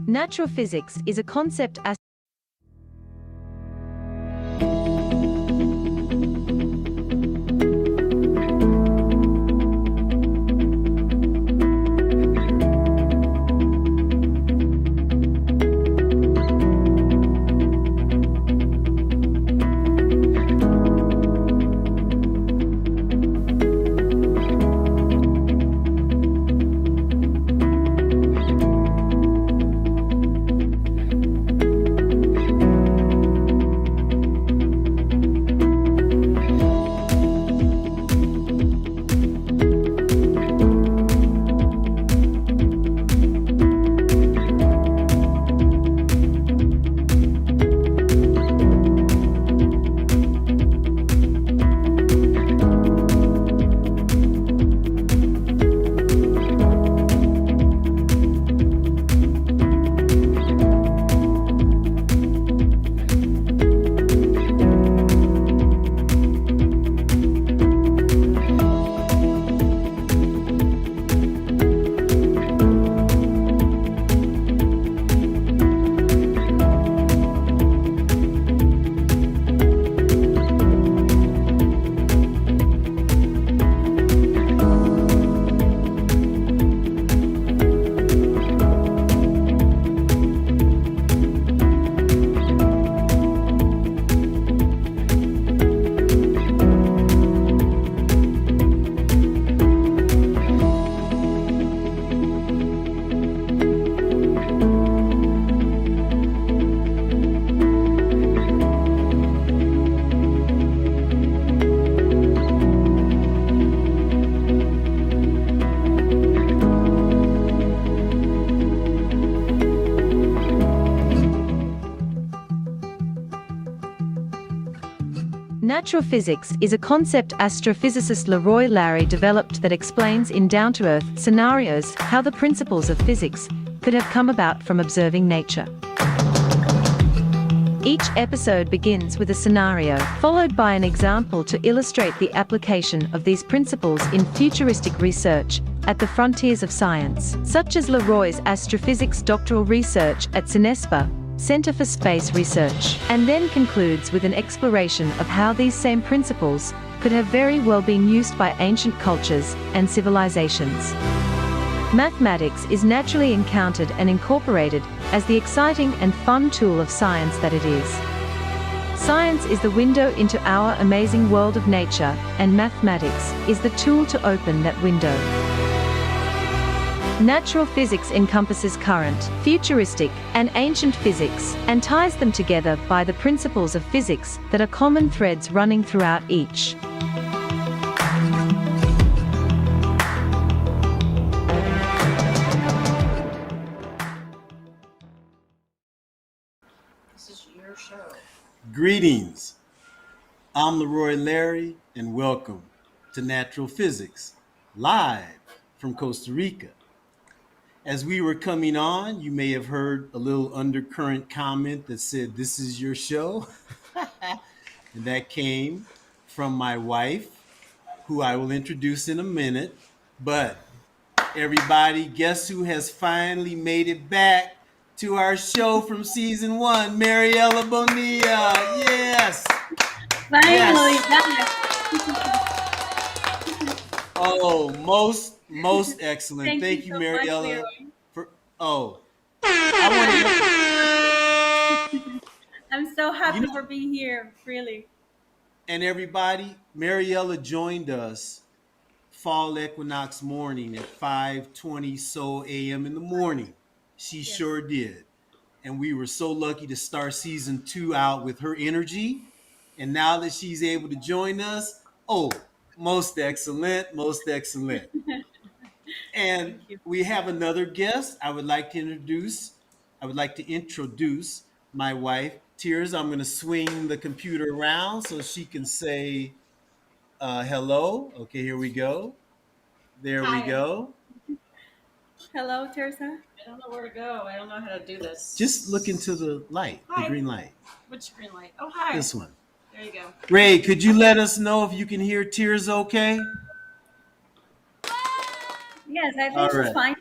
Natural physics is a concept as Natural physics is a concept astrophysicist Leroy Larry developed that explains in down-to-earth scenarios how the principles of physics could have come about from observing nature. Each episode begins with a scenario, followed by an example to illustrate the application of these principles in futuristic research at the frontiers of science, such as Leroy's astrophysics doctoral research at CINESPA, Center for Space Research, and then concludes with an exploration of how these same principles could have very well been used by ancient cultures and civilizations. Mathematics is naturally encountered and incorporated as the exciting and fun tool of science that it is. Science is the window into our amazing world of nature, and mathematics is the tool to open that window. Natural physics encompasses current, futuristic, and ancient physics, and ties them together by the principles of physics that are common threads running throughout each. This is your show. Greetings. I'm Leroy Larry, and welcome to Natural Physics, live from Costa Rica. As we were coming on, you may have heard a little undercurrent comment that said, "This is your show." And that came from my wife, who I will introduce in a minute. But everybody, guess who has finally made it back to our show from season 1? Mariela Bonilla. Yes. Finally, Yes. Oh, most excellent. Thank you, so Mariela. much, I'm so happy for being here, really. And everybody, Mariela joined us fall equinox morning at 5:20 so a.m. in the morning. She sure did. And we were so lucky to start season 2 out with her energy. And now that she's able to join us, most excellent, most excellent. And we have another guest. I would like to introduce my wife, Tears. I'm going to swing the computer around so she can say hello. Okay, here we go. There we Hi. go. Hello, Teresa. I don't know where to go. I don't know how to do this. Just look into the light, Hi. the green light. Which green light? Oh, hi. This one. There you go. Ray, could you let us know if you can hear Tears okay? Yes, I All think she's right. fine.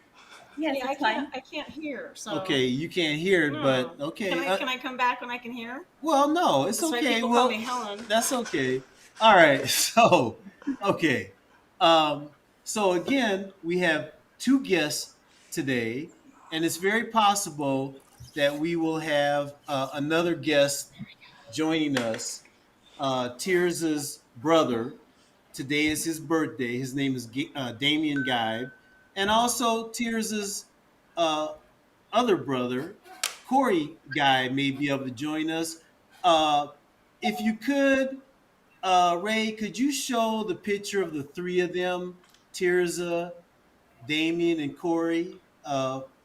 See, Yes, it's fine. I can't hear. So Okay, you can't hear it, but no. okay. Can I come back when I can hear? Well, no, it's That's why okay. people call Well, me Helen. that's okay. All right. So, okay. Um, so again, we have two guests today, and it's very possible that we will have another guest joining us. Tirza's brother. Today is his birthday. His name is Damian Guide, and also Tirza's uh, other brother, Corey Guy, may be able to join us. Uh, if you could, Ray, could you show the picture of the three of them, Tirza, Damien, and Corey?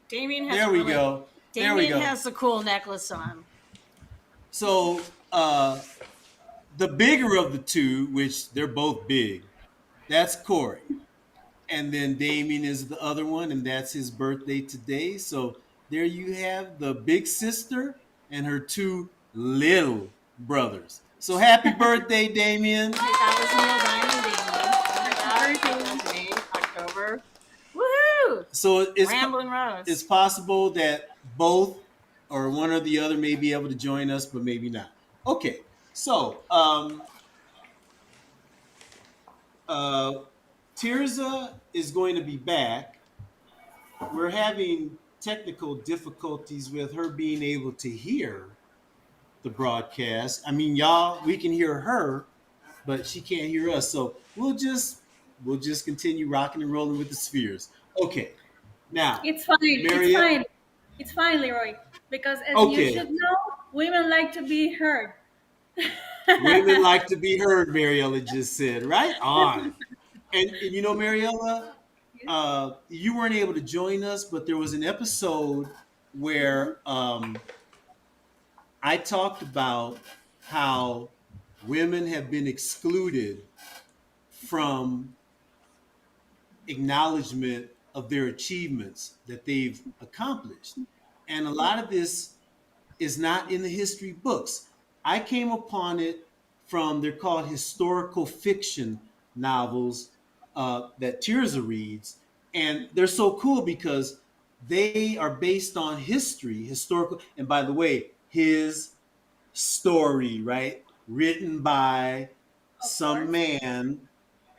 Damien has There a we really go. There we Damien go. has a cool necklace on. So the bigger of the two, which they're both big, that's Corey. And then Damien is the other one, and that's his birthday today. So there you have the big sister and her two little brothers. So happy birthday, Damien. That was Neil Diamond Damien. Happy birthday. That's me, October. Woohoo! So Ramblin' Rose. it's possible that both or one or the other may be able to join us, but maybe not. Okay, so uh, Tirza is going to be back. We're having technical difficulties with her being able to hear the broadcast. I mean, y'all, we can hear her, but she can't hear us. So we'll just continue rocking and rolling with the spheres. Okay. Now, It's fine. It's Mariette. fine. It's fine, Leroy. Because as you Okay. should know, women like to be heard. Women like to be heard, Mariella just said. Right on. And you know, Mariella, Yes. you weren't able to join us, but there was an episode Mhm. where I talked about how women have been excluded from acknowledgement of their achievements that they've accomplished. And a Yeah. lot of this is not in the history books. I came upon it from, they're called historical fiction novels that Tirza reads. And they're so cool because they are based on history, historical. And by the way, his story, right? Written by Of some course. man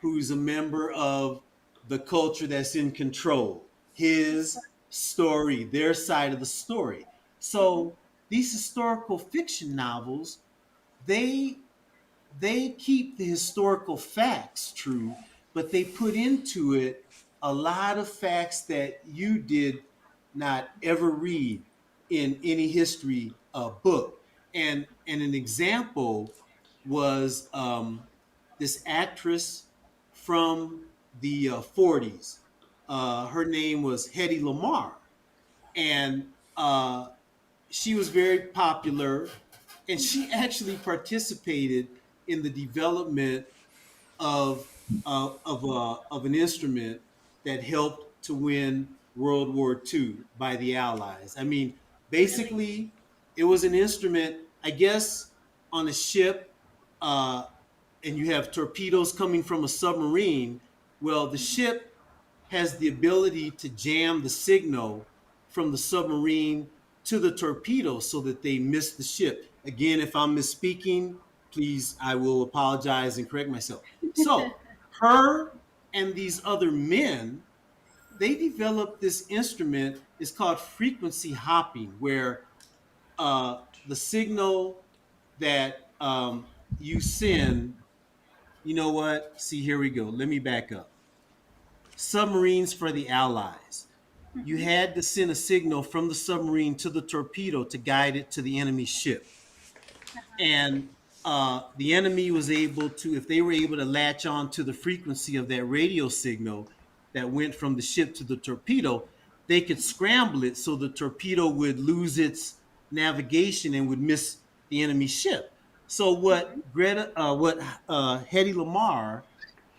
who's a member of the culture that's in control. Of His course. story, their side of the story. Mhm. So these historical fiction novels, they they keep the historical facts true, but they put into it a lot of facts that you did not ever read in any history book. And an example was this actress from the 40s. Her name was Hedy Lamarr, and she was very popular, and she actually participated in the development of of an instrument that helped to win World War II by the Allies. I mean, Really? basically, it was an instrument, I guess, on a ship, uh, and you have torpedoes coming from a submarine. Well, the ship has the ability to jam the signal from the submarine to the torpedo so that they miss the ship. Again, if I'm misspeaking, please, I will apologize and correct myself. So, her and these other men, they developed this instrument. It's called frequency hopping, where the signal that you send, you know what? See, here we go. Let me back up. Submarines for the Allies. You Mhm. had to send a signal from the submarine to the torpedo to guide it to the enemy ship. Uh-huh. And the enemy was able to, if they were able to latch on to the frequency of that radio signal that went from the ship to the torpedo, they could scramble it so the torpedo would lose its navigation and would miss the enemy ship. So Mhm. what Hedy Lamarr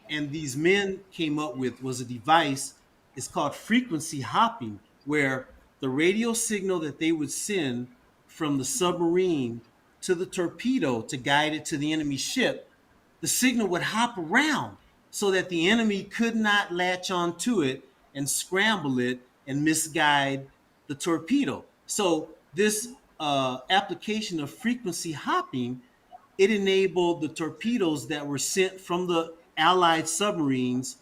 and these men came up with was a device. It's called frequency hopping, where the radio signal that they would send from the submarine to the torpedo to guide it to the enemy ship, the signal would hop around so that the enemy could not latch onto it and scramble it and misguide the torpedo. So this application of frequency hopping, it enabled the torpedoes that were sent from the Allied submarines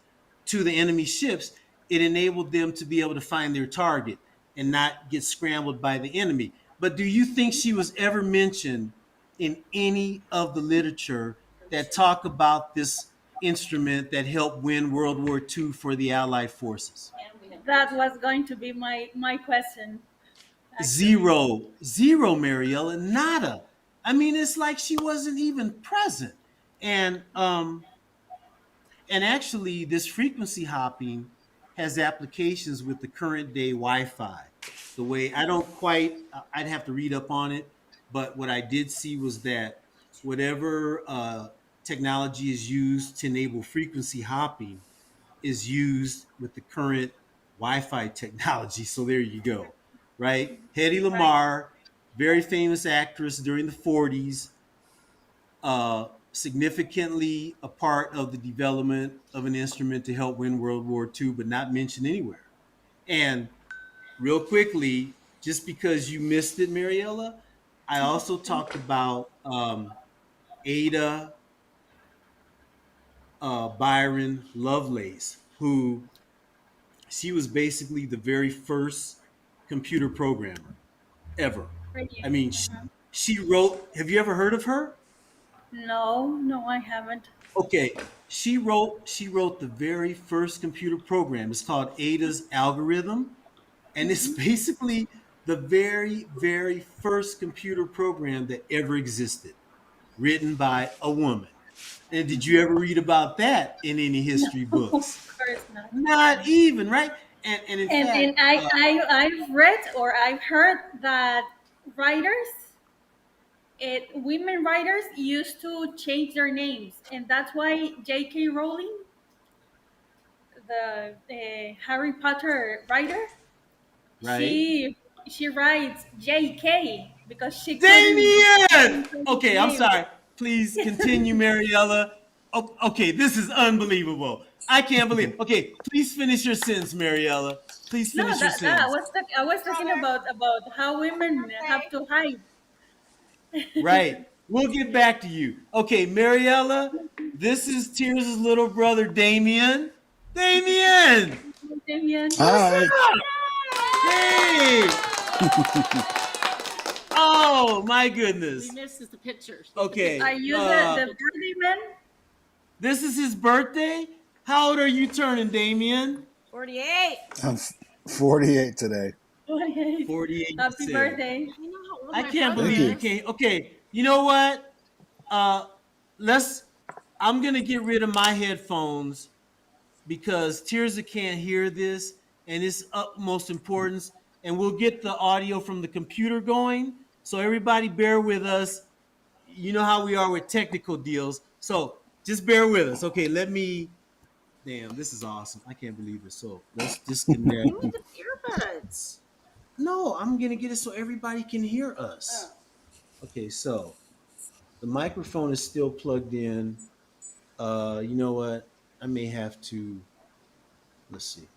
to the enemy ships. It enabled them to be able to find their target and not get scrambled by the enemy. But do you think she was ever mentioned in any of the literature that talk about this instrument that helped win World War II for the Allied forces? That was going to be my question, actually. Zero, zero, Mariella, nada. I mean, it's like she wasn't even present. And and actually, this frequency hopping has applications with the current day Wi-Fi. The way I don't quite, I'd have to read up on it, but what I did see was that whatever technology is used to enable frequency hopping is used with the current Wi-Fi technology. So there you go, right? Hedy Right. Lamarr, very famous actress during the 40s, significantly a part of the development of an instrument to help win World War II, but not mentioned anywhere. And real quickly, just because you missed it, Mariella, I also talked about Ada Byron Lovelace, who she was basically the very first computer programmer ever. Radio. I mean, she wrote. Have you ever heard of her? No, no, I haven't. Okay, she wrote the very first computer program. It's called Ada's algorithm, and it's basically the very first computer program that ever existed, written by a woman. And did you ever read about that in any No, history of books? course not. Not even, right? And in And fact, I've read or I've heard that writers, women writers used to change their names, and that's why J.K. Rowling, the Harry Potter writer, right? she writes J.K. because she couldn't Damian! change her Okay, I'm name. sorry. Please continue, Mariella. Okay, this is unbelievable. I can't believe. Okay, please finish your sentence, Mariella. Please No, finish your that sentence. I was talking about how women have to hide. Right. We'll get back to you. Okay, Mariella, this is Tears' little brother, Damian. Damian! Damian. What's Hi. up? Hey! Oh, my goodness. We missed the pictures. Okay. Are you the birthday man? This is his birthday? How old are you turning, Damian? 48. I'm 48 today. 48, you Happy said. birthday. You know how old I my can't brother Thank believe you. you is. can't. Okay, you know what? Uh, let's. I'm gonna get rid of my headphones because Tirza can't hear this, and it's utmost importance. And we'll get the audio from the computer going. So everybody, bear with us. You know how we are with technical deals. So just bear with us. Okay, let me. Damn, this is awesome. I can't believe it. So let's disconnect. You need the earbuds. No, I'm gonna get it so everybody can hear us. Okay, so the microphone is still plugged in. You know what? I may have to. Let's see.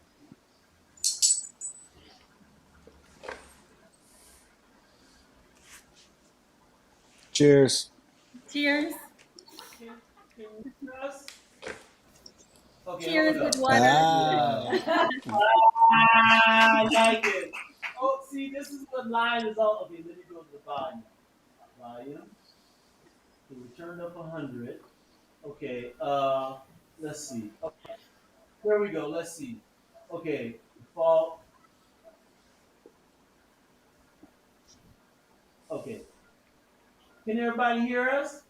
Cheers. Cheers. Can you hear us? Okay, hold Cheers with up. water. Ah. I like it. Oh, see, this is what line is all. Okay, let me go to the volume. Volume. Okay, we turned up 100. Okay, let's see. Okay, here we go. Let's see. Okay, fall. Okay, can everybody hear us?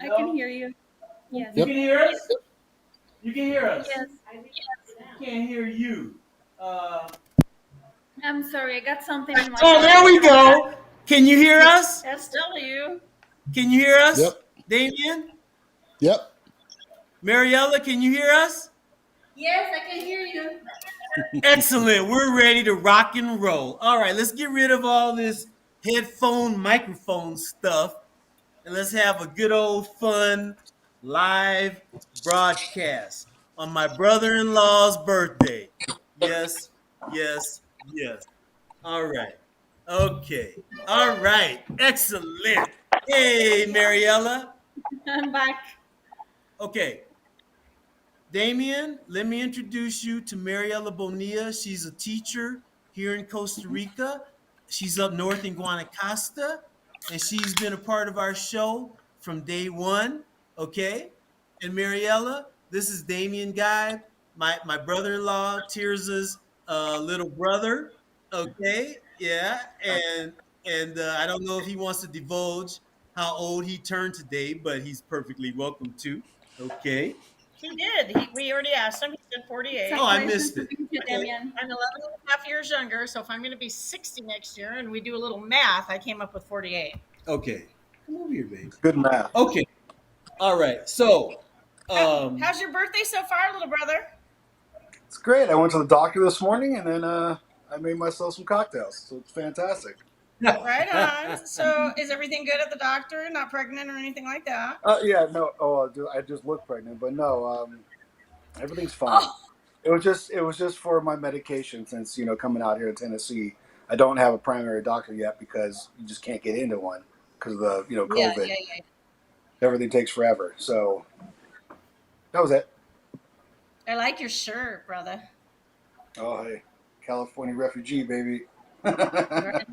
I can No? hear you. Yes. You Yep. can hear us? You can hear us? Yes. Can't hear you. I'm sorry, I got something in my Oh, there we go. Can you hear us? SW. Can you hear us? Yep. Damien? Yep. Mariella, can you hear us? Yes, I can hear you. Excellent. We're ready to rock and roll. All right, let's get rid of all this headphone, microphone stuff, and let's have a good old fun live broadcast on my brother in law's birthday. Yes, yes, yes. All right. Okay. All right. Excellent. Hey, Mariella. I'm back. Okay. Damian, let me introduce you to Mariela Bonilla. She's a teacher here in Costa Rica. She's up north in Guanacaste, and she's been a part of our show from day one. Okay? And Mariela, this is Damian Guy, my brother-in-law, Tirza's little brother. Okay? Yeah. And I don't know if he wants to divulge how old he turned today, but he's perfectly welcome to. Okay. He did. We already asked him. He said It's a 48. Oh, I pleasure missed to it. meet you, Okay. Damian. I'm 11 and a half years younger, so if I'm going to be 60 next year and we do a little math, I came up with 48. Okay. Come over here, baby. Good math. Okay. All right. So, How's your birthday so far, little brother? It's great. I went to the doctor this morning and then I made myself some cocktails. So it's fantastic. Right on. So is everything good at the doctor? Not pregnant or anything like that? Yeah, no. Oh, I just look pregnant, but no. Everything's fine. Oh, It was just for my medication since coming out here in Tennessee, I don't have a primary doctor yet because you just can't get into one because of the yeah, COVID. yeah, yeah. Everything takes forever. So that was it. I like your shirt, brother. Oh hey, California refugee baby. Right, right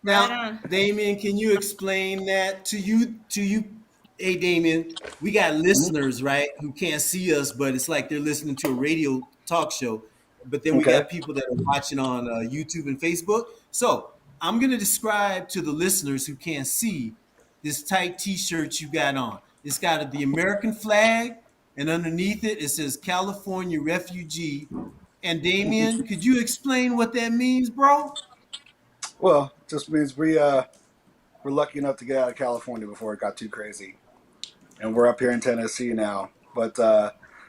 now, on. Damien, can you explain that to you? Hey, Damien, we got Mhm. listeners, right, who can't see us, but it's like they're listening to a radio talk show. But then we Okay. got people that are watching on YouTube and Facebook. So I'm going to describe to the listeners who can't see this tight T-shirt you got on. It's got the American flag, and underneath it, it says California refugee. And Damien, could you explain what that means, bro? Well, it just means we're lucky enough to get out of California before it got too crazy, and we're up here in Tennessee now. But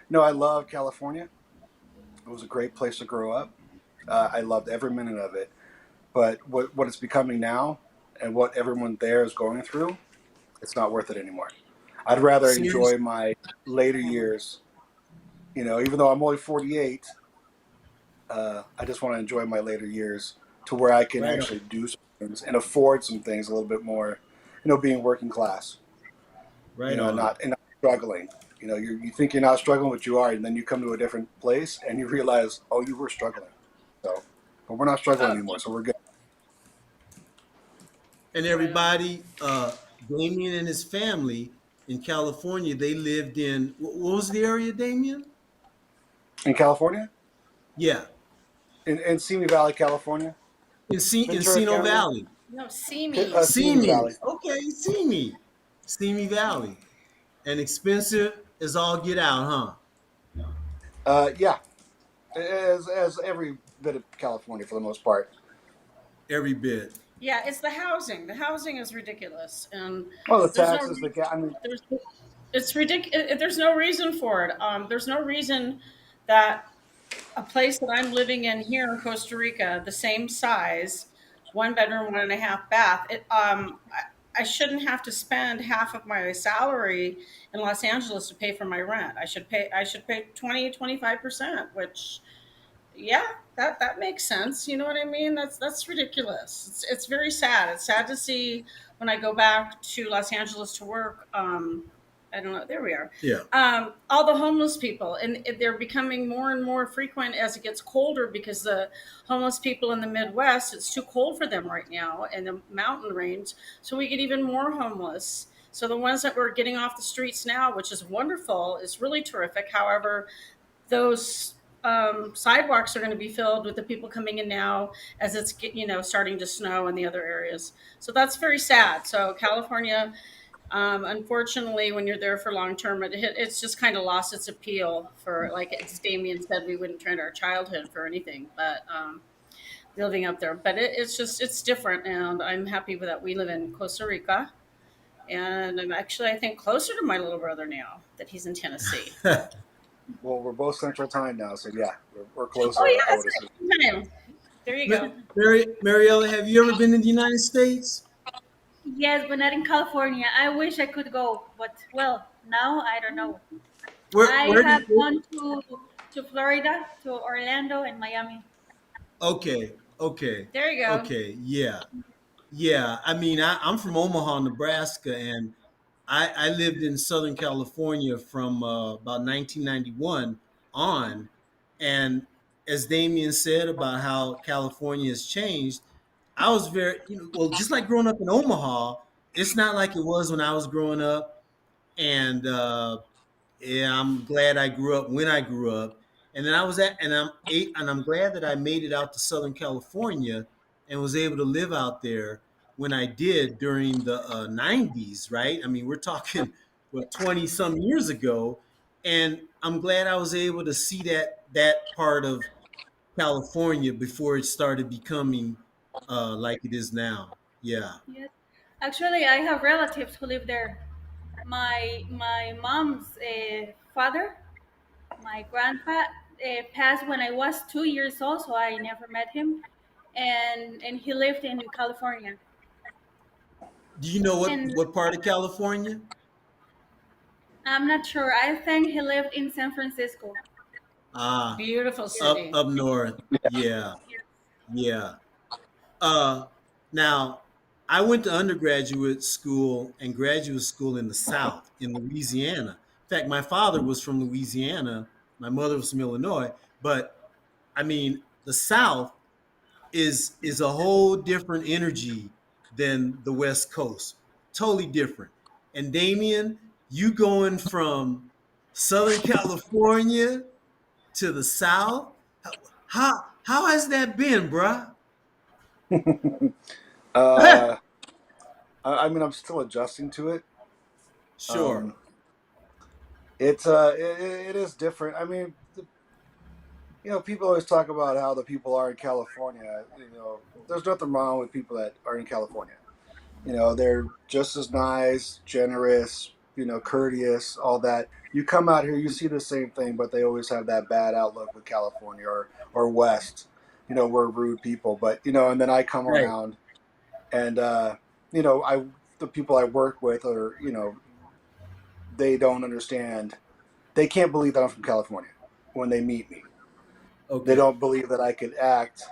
no, I love California. It was a great place to grow up. I loved every minute of it. But what it's becoming now, and what everyone there is going through, it's not worth it anymore. I'd rather Seriously? enjoy my later years. Even though I'm only 48, I just want to enjoy my later years to where I can Right on. actually do some things and afford some things a little bit more. Being working class. Right on. And not struggling. You think you're not struggling, but you are, and then you come to a different place and you realize, oh, you were struggling. So, but we're not struggling Oh, anymore, so we're good. And right on. everybody, Damien and his family in California, they lived in what was the area, Damien? In California, Yeah, in Simi Valley, California, Ventura Encino County, Valley. No, see me. Simi Simi. Valley. Okay, Simi Valley. And expensive as all get out, huh? Yeah, as every bit of California for the most part. Every bit. Yeah, it's the housing. The housing is ridiculous, and Well, the there's no taxes, I mean, there's it's ridiculous. There's no reason for it. There's no reason that a place that I'm living in here in Costa Rica, the same size, 1 bedroom, 1.5 bath. I shouldn't have to spend half of my salary in Los Angeles to pay for my rent. I should pay 20, 25%, which yeah, that makes sense. You know what I mean? That's ridiculous. It's very sad. It's sad to see when I go back to Los Angeles to work. I don't know. There we are. Yeah. All the homeless people, and they're becoming more and more frequent as it gets colder because the homeless people in the Midwest, it's too cold for them right now, and the mountain range. So we get even more homeless. So the ones that we're getting off the streets now, which is wonderful, is really terrific. However, those sidewalks are going to be filled with the people coming in now as it's starting to snow in the other areas. So that's very sad. So California, unfortunately, when you're there for long term, it's just kind of lost its appeal for, like as Damien said, we wouldn't trade our childhood for anything, but living up there. But it's different, and I'm happy with that. We live in Costa Rica, and I'm actually, I think, closer to my little brother now that he's in Tennessee. well, we're both Central Time now, so yeah, we're Oh closer. yeah, I that's would assume. right. There you go. Mariella, have you ever been in the United States? Yes, but not in California. I wish I could go, but well, now I don't know. I Where have did you? gone to. to Florida, to Orlando, and Miami. Okay, okay, There you go. okay. Yeah, yeah. I mean, I'm from Omaha, Nebraska, and I lived in Southern California from about 1991 on. And as Damian said about how California has changed, I was very, well, just like growing up in Omaha, it's not like it was when I was growing up. And yeah, I'm glad I grew up when I grew up. And then I was at, and I'm glad that I made it out to Southern California and was able to live out there when I did during the '90s. Right? I mean, we're talking what 20 some years ago, and I'm glad I was able to see that part of California before it started becoming like it is now. Yeah. Yes. Actually, I have relatives who live there. My mom's father, my grandpa, passed when I was 2 years old, so I never met him, and he lived in California. Do you know And what part of California? I'm not sure. I think he lived in San Francisco. Ah, Beautiful Yes. up city. up north. Yeah, Yes. yeah. Uh, now I went to undergraduate school and graduate school in the South, in Louisiana. In fact, my father was from Louisiana. My mother was from Illinois. But I mean, the South is a whole different energy than the West Coast. Totally different. And Damien, you going from Southern California to the South? How has that been, bruh? uh, I mean, I'm still adjusting to it. Sure. Um, it is different. I mean, people always talk about how the people are in California. There's nothing wrong with people that are in California. They're just as nice, generous, courteous, all that. You come out here, you see the same thing, but they always have that bad outlook with California or West. We're rude people, but and then I come Right. around and I the people I work with are they don't understand. They can't believe that I'm from California when they meet me. They Okay. don't believe that I could act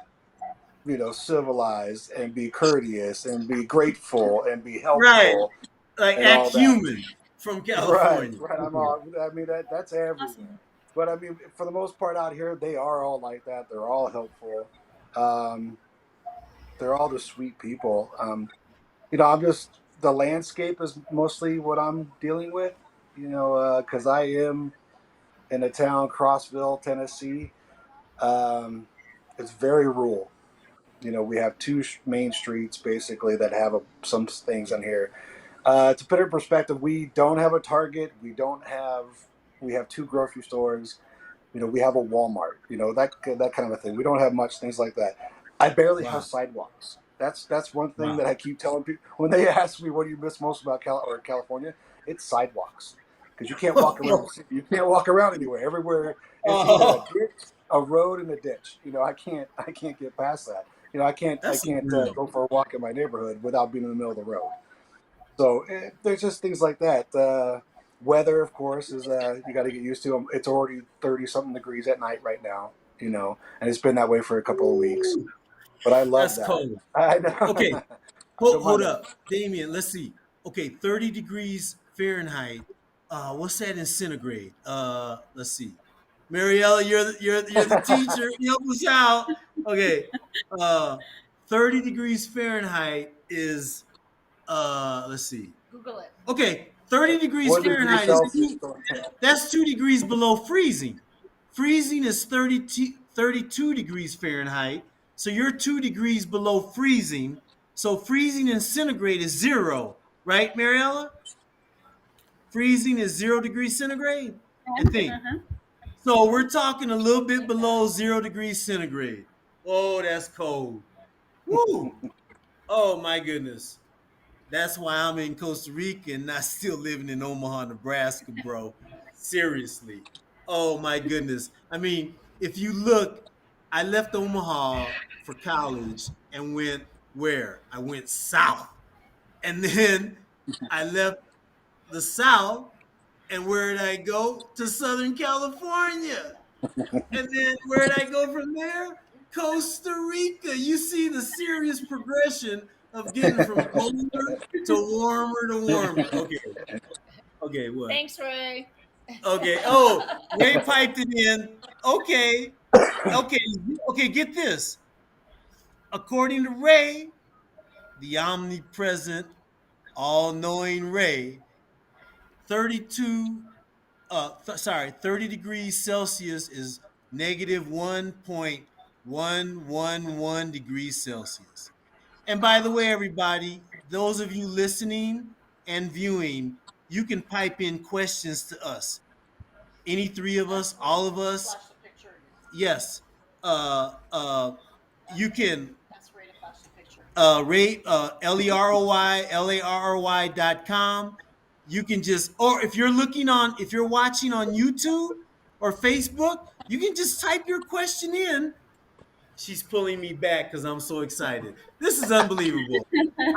civilized and be courteous and be grateful and be Right. helpful Like and act all that. human from Right, California. right. I'm Okay. all. I mean, that's everywhere. Awesome. But I mean, for the most part out here, they are all like that. They're all helpful. Um, they're all just sweet people. I'm just the landscape is mostly what I'm dealing with. Because I am in a town, Crossville, Tennessee. Um, it's very rural. We have two main streets basically that have some things on here. To put it in perspective, we don't have a Target. We have two grocery stores. We have a Walmart. That kind of a thing. We don't have much things like that. I barely have Wow. sidewalks. That's one thing Wow. that I keep telling people when they ask me what do you miss most about California. It's sidewalks because you can't walk around. You can't walk around anywhere. Everywhere it's either a Oh, ditch, a road, and a ditch. I can't get past that. I that's can't real. go for a walk in my neighborhood without being in the middle of the road. So there's just things like that. Weather, of course, is you got to get used to. It's already 30 something degrees at night right now, and it's been that way for a couple of weeks. Ooh, But I love that's that. cold. I Okay, know. I hold, don't mind hold that. up, Damien. Let's see. Okay, 30 degrees Fahrenheit. What's that in centigrade? Let's see. Mariella, you're the teacher. Help us out. Okay, uh, 30 degrees Fahrenheit is let's see. Google it. Okay, 30 degrees One degree Fahrenheit is Celsius. that's 2 degrees below freezing. Freezing is 32 degrees Fahrenheit. So you're 2 degrees below freezing. So freezing in centigrade is zero, right, Mariella? Freezing is 0 degrees centigrade, I think. Uh-huh. So we're talking a little bit below 0 degrees centigrade. Oh, that's cold. Woo! Oh my goodness. That's why I'm in Costa Rica and not still living in Omaha, Nebraska, bro. Seriously. Oh my goodness. I mean, if you look, I left Omaha for college and went where? I went south. And then I left the south and where did I go? To Southern California. And then where'd I go from there? Costa Rica. You see the serious progression of getting from colder to warmer to warmer. Okay. Okay, what? Thanks, Ray. Okay. Oh, Ray piped it in. Okay. Okay. Okay, get this. According to Ray, the omnipresent, all-knowing Ray, 32 30 degrees Celsius is negative 1.111 degrees Celsius. And by the way, everybody, those of you listening and viewing, you can pipe in questions to us. Any three of us, all of us. Flash the picture. Yes. You can That's Ray to flash the picture. rate LEROY.com. You can just, or if you're watching on YouTube or Facebook, you can just type your question in. She's pulling me back because I'm so excited. This is unbelievable.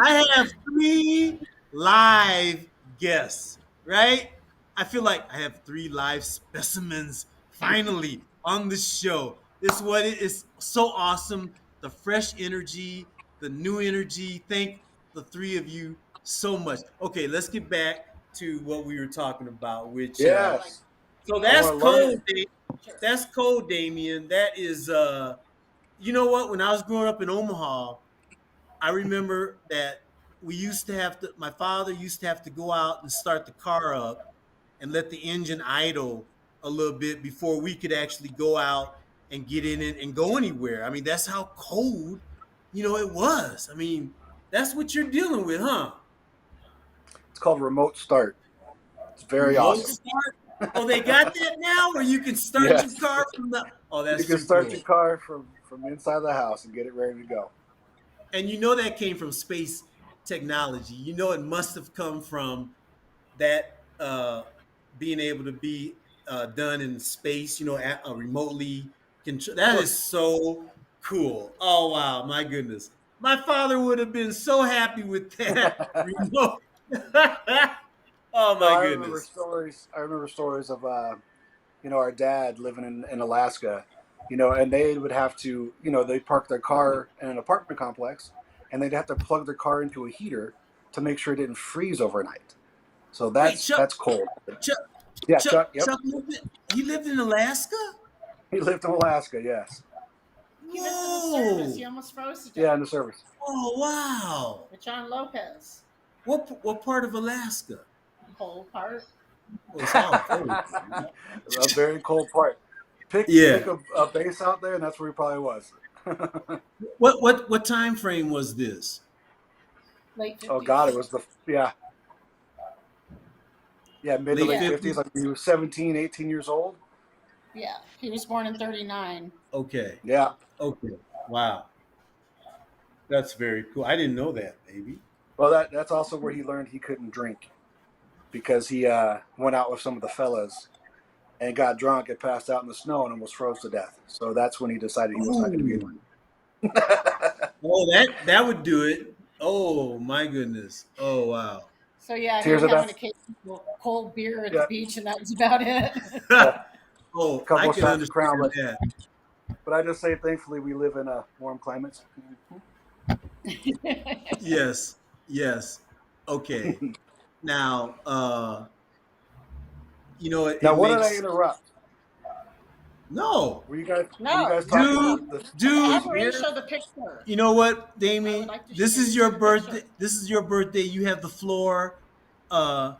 I have 3 live guests, right? I feel like I have 3 live specimens finally on the show. This is what it is, so awesome. The fresh energy, the new energy. Thank the 3 of you so much. Okay, let's get back to what we were talking about, which Yes, so I that's want to learn cold. it. That's cold, Damien. That is you know what? When I was growing up in Omaha, I remember that my father used to have to go out and start the car up and let the engine idle a little bit before we could actually go out and get in it and go anywhere. I mean, that's how cold, it was. I mean, that's what you're dealing with, huh? It's called remote start. It's very Remote awesome. start. Oh, they got that now where you can start your Yes, car from the. Oh, you that's can too start cool. your car from inside the house and get it ready to go. And you know that came from space technology. You know it must have come from that being able to be done in space. Remotely control. Of That course. is so cool. Oh wow, my goodness. My father would have been so happy with that remote. Oh No, my goodness. I remember stories of our dad living in Alaska, and they would have to, they'd park their car in an apartment complex, and they'd have to plug their car into a heater to make sure it didn't freeze overnight. So Wait, that's cold. Chuck, Yeah, Chuck, Chuck. Yep, Chuck he lived in Alaska. he lived in Alaska. Yes. He was in the service. He Whoa! almost froze to Yeah, death. in the service. Oh wow! With John Lopez. What part of Alaska? Whole part. Well, it's all cold. A very cold part. Pick Yeah. a base out there, and that's where he probably was. What time frame was this? Late 50s. Oh God, it was mid to Late late Yeah. 50s. 50s? Like he was 17, 18 years old. Yeah. He was born in 39. Okay. Yeah. Okay. Wow. That's very cool. I didn't know that, baby. Well, that's also where he learned he couldn't drink because he went out with some of the fellas and got drunk and passed out in the snow and almost froze to death. So that's when he decided he was not going to be a Oh, drink. oh, that would do it. Oh my goodness. Oh wow. So yeah, he Tears would of have an death. occasional cold beer at the Yeah, beach, and that was about it. yeah. A Oh, I couple of can shots of Crown, understand that. but I just say thankfully we live in warm climates. Yes. Yes. Okay. Now, Now, it what did I makes interrupt? no, No, Were you guys talking no. about dude, the dude. Have Ray beer? show the picture. You know what, I would Damien? like to This show is see your the picture. birthday. This is your birthday. You have the floor. Uh,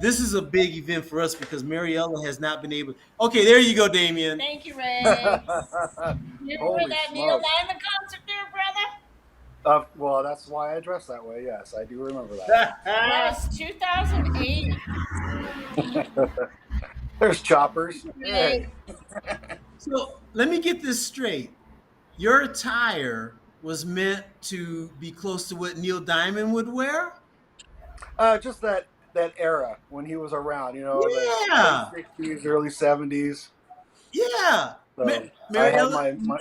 this is a big event for us because Mariella has not been able. Okay, there you go, Damien. Thank you, Ray. You remember Holy that Neil smokes! Diamond concert there, brother? Well, that's why I dress that way. Yes, I do remember that. That was 2008. There's choppers. Hey, Ray. So let me get this straight. Your attire was meant to be close to what Neil Diamond would wear. just that era when he was around. The late Yeah, '60s, early '70s. yeah. So I had Mariella, my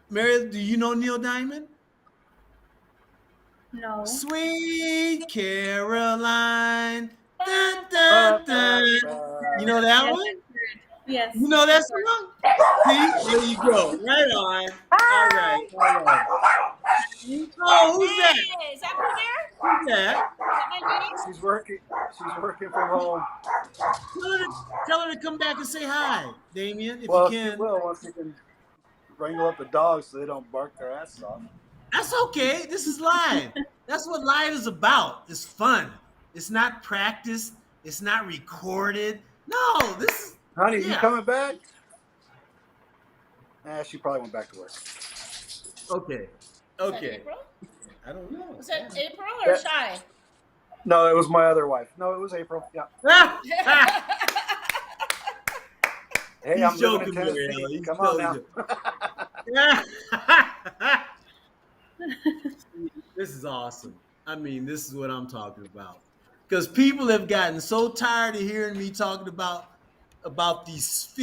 Mariella, do you know Neil Diamond? No. Sweet Caroline. Dun, Bum, dun, bum. dun. You know that Yes, one? I've heard. Yes, You know that of course. song? See, there you go. Right on. All right, all right. Oh, who's that? Hey, is that who there? Who's that? Is that my niece? She's working. She's working from home. Tell her to come back and say hi, Damien, if you Well, she can. will once we can wrangle up the dogs so they don't bark their asses off. That's okay. This is live. That's what live is about. It's fun. It's not practiced. It's not recorded. No, this is Honey, you yeah. coming back? She probably went back to work. Okay. Is that Okay. April? I don't know. Was that Yeah. April or Yeah. Shy? No, it was my other wife. No, it was April. Yeah. Hey, I'm He's living in joking, Mariella. Tennessee. He's Come on totally now. joking. This is awesome. I mean, this is what I'm talking about. Because people have gotten so tired of hearing me talking about these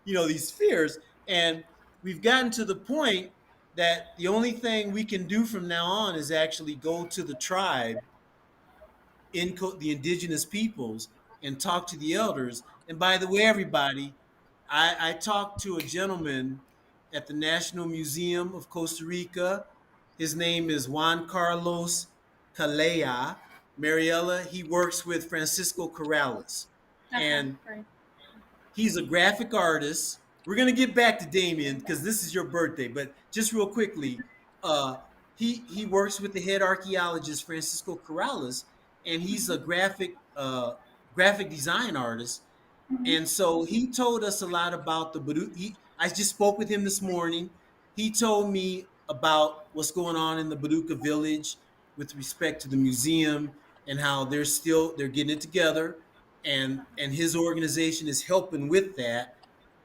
these fears, and we've gotten to the point that the only thing we can do from now on is actually go to the tribe the indigenous peoples and talk to the elders. And by the way, everybody, I talked to a gentleman at the National Museum of Costa Rica. His name is Juan Carlos Calea. Mariella, he works with Francisco Corrales. Uh-huh, And right. he's a graphic artist. We're gonna get back to Damien because this is your birthday, but just real quickly, uh, he works with the head archaeologist Francisco Corrales, and he's a graphic design artist. Hmm. And so he told us a lot about the Badu. I just spoke with him this morning. He told me about what's going on in the Baduka village with respect to the museum and how they're getting it together, and his organization is helping with that.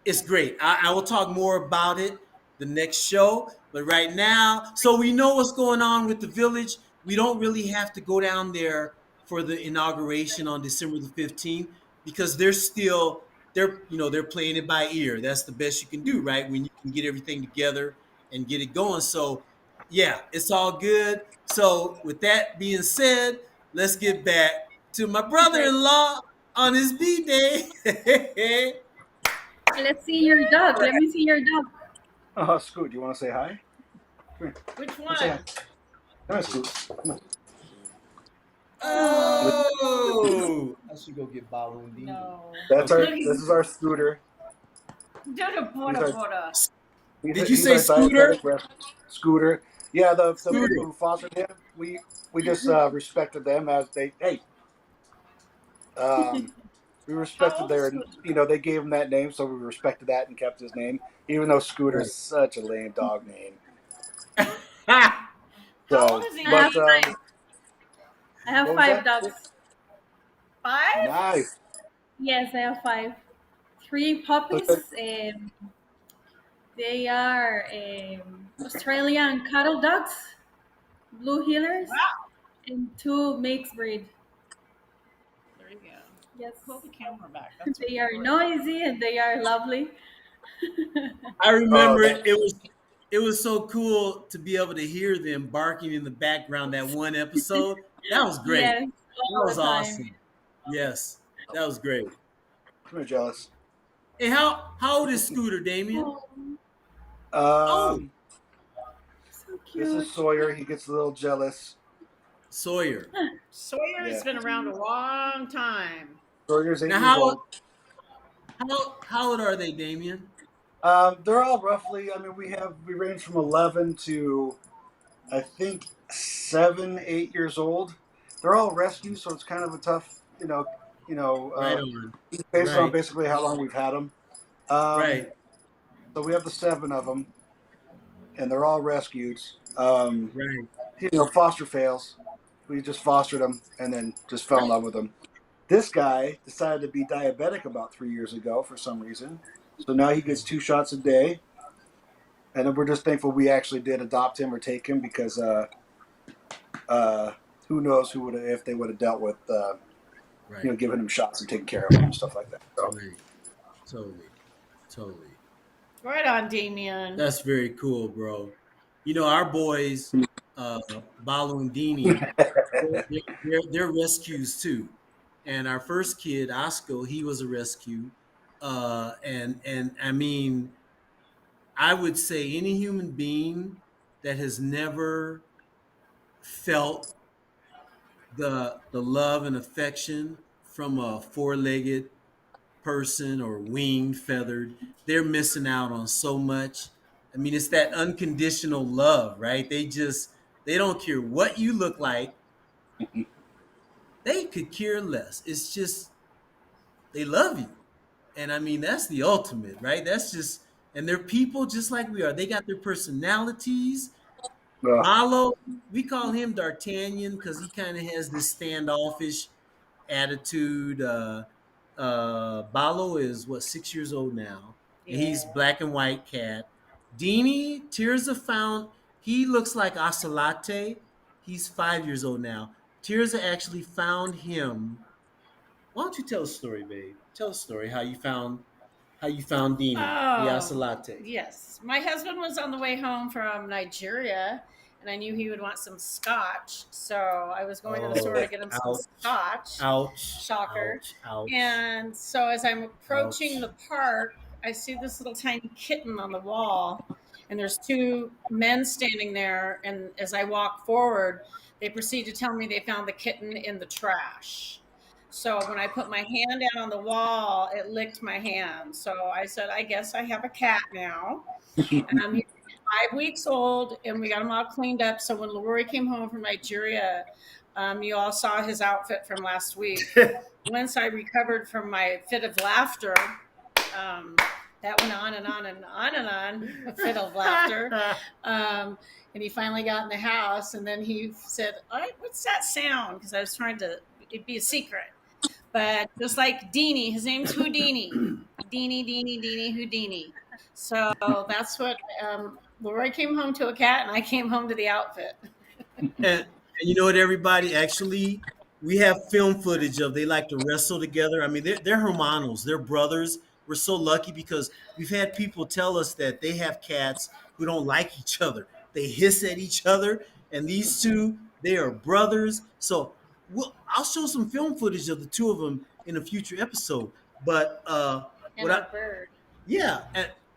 It's great. I will talk more about it the next show. But right now, so we know what's going on with the village. We don't really have to go down there for the inauguration on December the 15th because they're playing it by ear. That's the best you can do, right? When you can get everything together and get it going. So yeah, it's all good. So with that being said, let's get back to my Great. brother-in-law on his B-day. Let's see your dog. Let me see your dog. Scoot, do you want to say hi? Come here. Which Come say hi. one? Come here, Scoot. Come on. Oh, Oh, I should go get Balundini. No. That's our. Okay. Look, This is our Scooter. Dada He's Bora our. Bora. Did you He's say our Scooter? diabetic Scooter. Yeah, the Scooter. people who fostered him, we just respected them as they. Hey, um, we How respected old is their. Scooter? They gave him that name, so we respected that and kept his name, even though Right. Scooter's such a lame dog name. Ha! How old So, is he? I have but five. I have what was five that? dogs. 5? Nice. Yes, I have five. Three So, puppies. They are Australian cattle dogs, blue heelers, Wow. and two mixed breed. There you go. Yes, Pull the camera back. That's they are important. noisy and they are lovely. I oh, remember that, it was so cool to be able to hear them barking in the background that one episode. That was great. Yes, That all was the time. awesome. Yes, that was great. come here, jealous. Hey, how old is Scooter, Damien? Oh, Oh, Um, so this is cute. Sawyer. He gets a little jealous. Sawyer. Sawyer's Yeah, been around a long time. Sawyer's eight Now years how old. how old are they, Damien? They're all roughly. I mean, we range from 11 to I think 7, 8 years old. They're all rescues, so it's kind of a tough, Right on. based on Right. basically how long we've had them. Um, Right. so we have the 7 of them, and they're all rescued. Right. Foster fails. We just fostered them and then just fell in love with them. This guy decided to be diabetic about 3 years ago for some reason. So now he gets 2 shots a day. And then we're just thankful we actually did adopt him or take him because uh, who knows who would if they would have dealt with Right. giving him shots and taking care of him and stuff like that. So Right. Totally. Totally. Right on, Damian. That's very cool, bro. Our boys, Balu and Dini, they're rescues too. And our first kid, Osco, he was a rescue. And I mean, I would say any human being that has never felt the love and affection from a four-legged person or winged, feathered, they're missing out on so much. I mean, it's that unconditional love, right? They don't care what you look like. They could care less. It's just they love you. And I mean, that's the ultimate, right? That's just and they're people just like we are. They got their personalities. Uh, Marlowe, we call him D'Artagnan because he kind of has this standoffish attitude. Balo is what 6 years old now, and Yeah. he's black and white cat. Dini, Tirza found he looks like Ocelate. He's 5 years old now. Tirza actually found him. Why don't you tell a story, babe? Tell a story how you found Dini, the Oh, Ocelate. yes. My husband was on the way home from Nigeria, and I knew he would want some scotch. So I was going to the store Oh, to get him some ouch, scotch. ouch, Shocker. ouch, ouch, And so as I'm approaching ouch. the park, I see this little tiny kitten on the wall, and there's two men standing there. And as I walk forward, they proceed to tell me they found the kitten in the trash. So when I put my hand down on the wall, it licked my hand. So I said, I guess I have a cat now. He's 5 weeks old, and we got him all cleaned up. So when Leroy came home from Nigeria, you all saw his outfit from last week. Once I recovered from my fit of laughter, um, that went on and on and on and on, a fit of laughter. And he finally got in the house, and then he said, all right, what's that sound? Because I was trying to, it'd be a secret. But just like Deanie, his name's Houdini. Deanie, Deanie, Deanie, Houdini. So that's what Leroy came home to a cat, and I came home to the outfit. And you know what, everybody? Actually, we have film footage of they like to wrestle together. I mean, they're hermanos, they're brothers. We're so lucky because we've had people tell us that they have cats who don't like each other. They hiss at each other, and these two, they are brothers. So I'll show some film footage of the two of them in a future episode. But And what I our bird. yeah,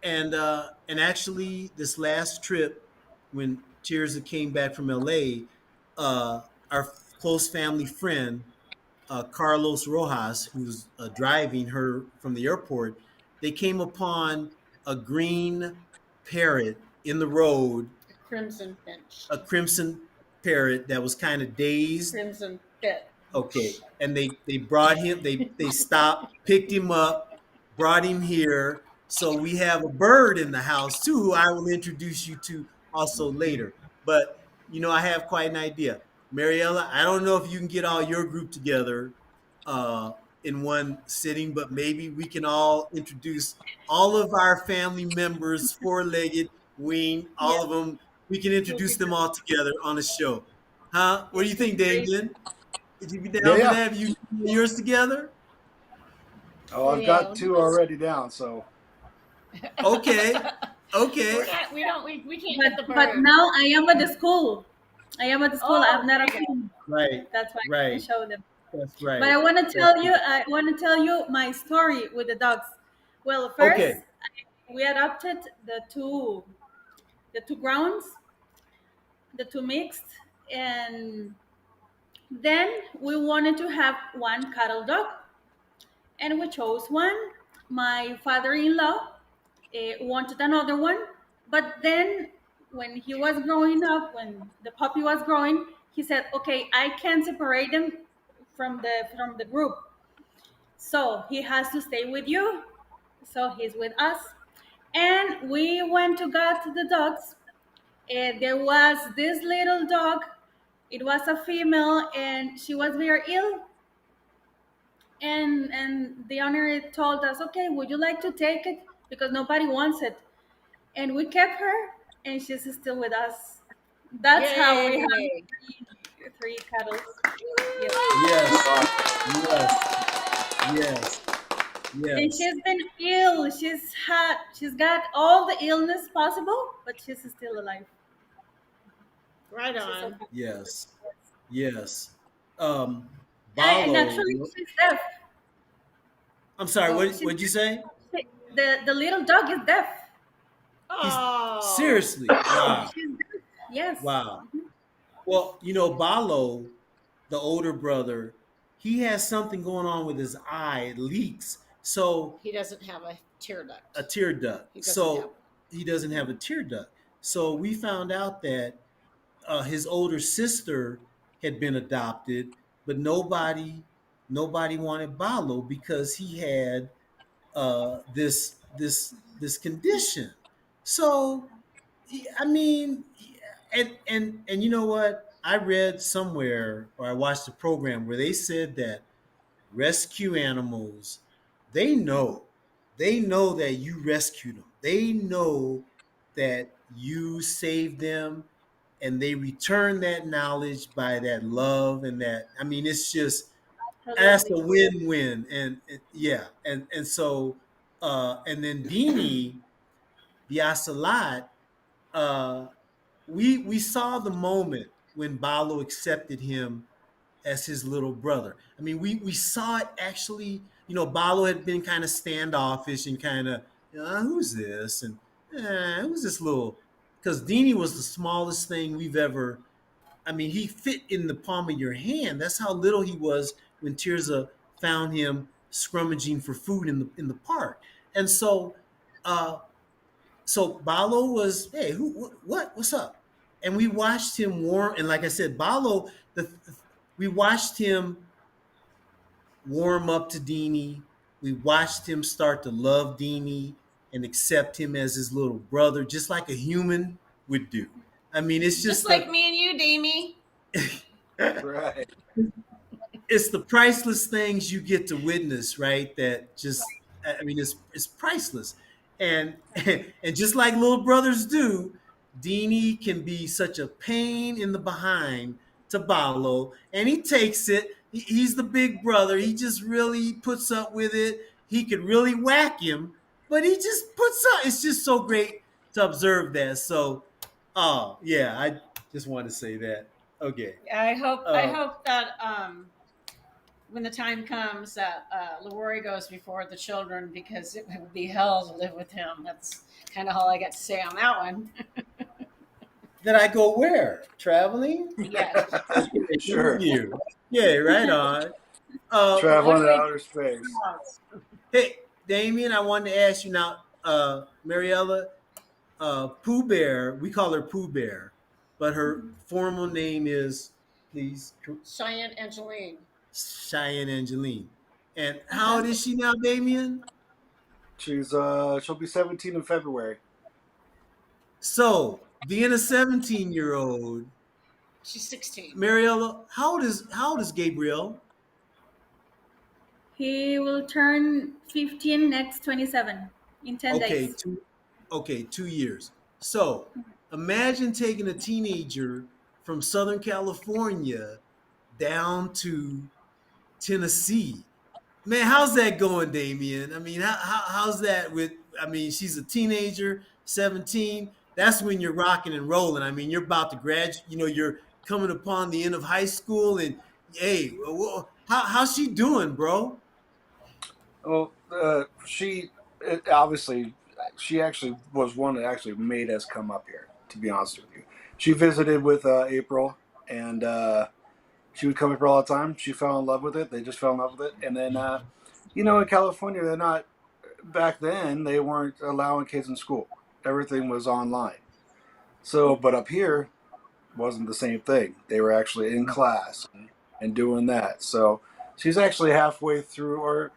and actually, this last trip when Tirza came back from LA, our close family friend Carlos Rojas, who's driving her from the airport, they came upon a green parrot in the road, A crimson finch. a crimson parrot that was kind of dazed. Crimson fit. Okay, and they brought him. They stopped, picked him up, brought him here. So we have a bird in the house too, who I will introduce you to also later. But I have quite an idea, Mariella. I don't know if you can get all your group together uh, in one sitting, but maybe we can all introduce all of our family members, four-legged, winged, all Yes, of them. We can it will be introduce them all together on a show, huh? What do you think, great. Damien? Would you be yeah, down for yeah. that? Have you yours together? Oh, I've Yeah. got two already down. So Okay. We're Okay. not. We don't. We can't get the But bird. now I am at the school. I am at the school. Oh, I'm not there at you go. home. Right. That's why I can Right. show them. That's But right. I want to That's tell you, I want to tell you my story with the dogs. Well, first okay. we adopted the two grounds, the two mixed, and then we wanted to have one cattle dog, and we chose one. My father-in-law wanted another one, but then when he was growing up, when the puppy was growing, he said, "Okay, I can separate them from the group, so he has to stay with you." So he's with us, and we went to get the dogs. And there was this little dog. It was a female, and she was very ill. And the owner told us, "Okay, would you like to take it because nobody wants it?" And we kept her, and she's still with us. That's how we have Yay! three cuddles. Yes. Yes. uh, Yes. Yes. And Yes. she's been ill. She's got all the illness possible, but she's still alive. Right She's on. okay. Yes. Yes. Um, And Balo. actually, she's deaf. I'm sorry. Oh, What She's what'd you say? The little dog is deaf. He's Oh, seriously, wow, Yes. wow. Well, Balo, the older brother, he has something going on with his eye. It leaks. So he doesn't have a tear a duct. tear duct. He doesn't have So he doesn't have a tear duct. So we found out that his older sister had been adopted, but nobody wanted Balo because he had this condition. So I mean, and you know what? I read somewhere or I watched a program where they said that rescue animals, they know, they know that you rescued them. They know that you saved them, and they return that knowledge by that love and that. I mean, it's just that's a Absolutely. win-win, yeah, and so and then Dini Biasalat, uh, we saw the moment when Balo accepted him as his little brother. I mean, we saw it actually. Balo had been kind of standoffish and kind of, who's this and who's this little? Because Dini was the smallest thing we've ever. I mean, he fit in the palm of your hand. That's how little he was when Tirza found him scrummaging for food in the park. And uh, so Balo was, hey, what's up? And we watched him warm, and like I said, Balo, we watched him warm up to Dini. We watched him start to love Dini and accept him as his little brother, just like a human would do. I mean, it's just just like me and you, Damie. Right. it's the priceless things you get to witness, right? That just, I mean, it's priceless, and and just like little brothers do, Dini can be such a pain in the behind to Balo, and he takes it. He's the big brother. He just really puts up with it. He could really whack him, but he just puts up. It's just so great to observe that. So, oh yeah, I just want to say that. Okay. I Uh, hope that when the time comes that Leroy goes before the children, because it would be hell to live with him. That's kind of all I got to say on that one. That I go where? Traveling? Yes. Okay, thank Sure. you. Yeah, right on. Traveling in Luckily, outer space. Hey, Damien, I wanted to ask you now, Mariella, Pooh Bear, we call her Pooh Bear, but her formal name is, please, Cheyenne Angeline. Cheyenne Angeline. And how old Uh-huh. is she now, Damien? She'll be 17 in February. So, being a 17-year-old, She's 16. Mariella, how old is Gabriel? He will turn 15 next 27 in 10 Okay, days. 2 years. So imagine taking a teenager from Southern California down to Tennessee. Man, how's that going, Damien? I mean, how's that with, I mean, she's a teenager, 17. That's when you're rocking and rolling. I mean, you're about to graduate, you're coming upon the end of high school, and hey, how's she doing, bro? Well, obviously, she actually was one that actually made us come up here. To be honest with you, she visited with April, and she would come up here all the time. She fell in love with it. They just fell in love with it, and then in California, they're not. Back then, they weren't allowing kids in school. Everything was online. So, but up here wasn't the same thing. They were actually in class and doing that. So she's actually halfway through, or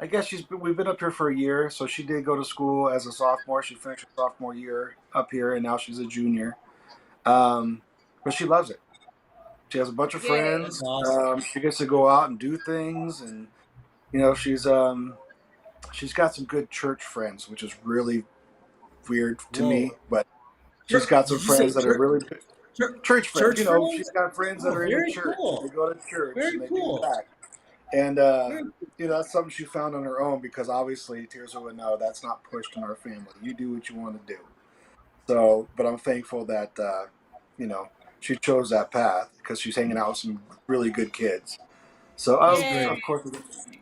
I guess we've been up here for a year, so she did go to school as a sophomore. She finished her sophomore year up here, and now she's a junior. Um, but she loves it. She has a bunch of Yay. That's friends. awesome. She gets to go out and do things, and she's got some good church friends, which is really weird to Whoa. me. But she's got some Did you say friends that are really good church friends. church She's friends? got friends that Oh, are in the very church, and they cool. go to church Very and they do cool. that. And Very, that's something she found on her own because obviously Tirza would know that's not pushed in our family. You do what you want to do. So, but I'm thankful that you know she chose that path because she's hanging out with some really good kids. So, that's Yay. great. of course,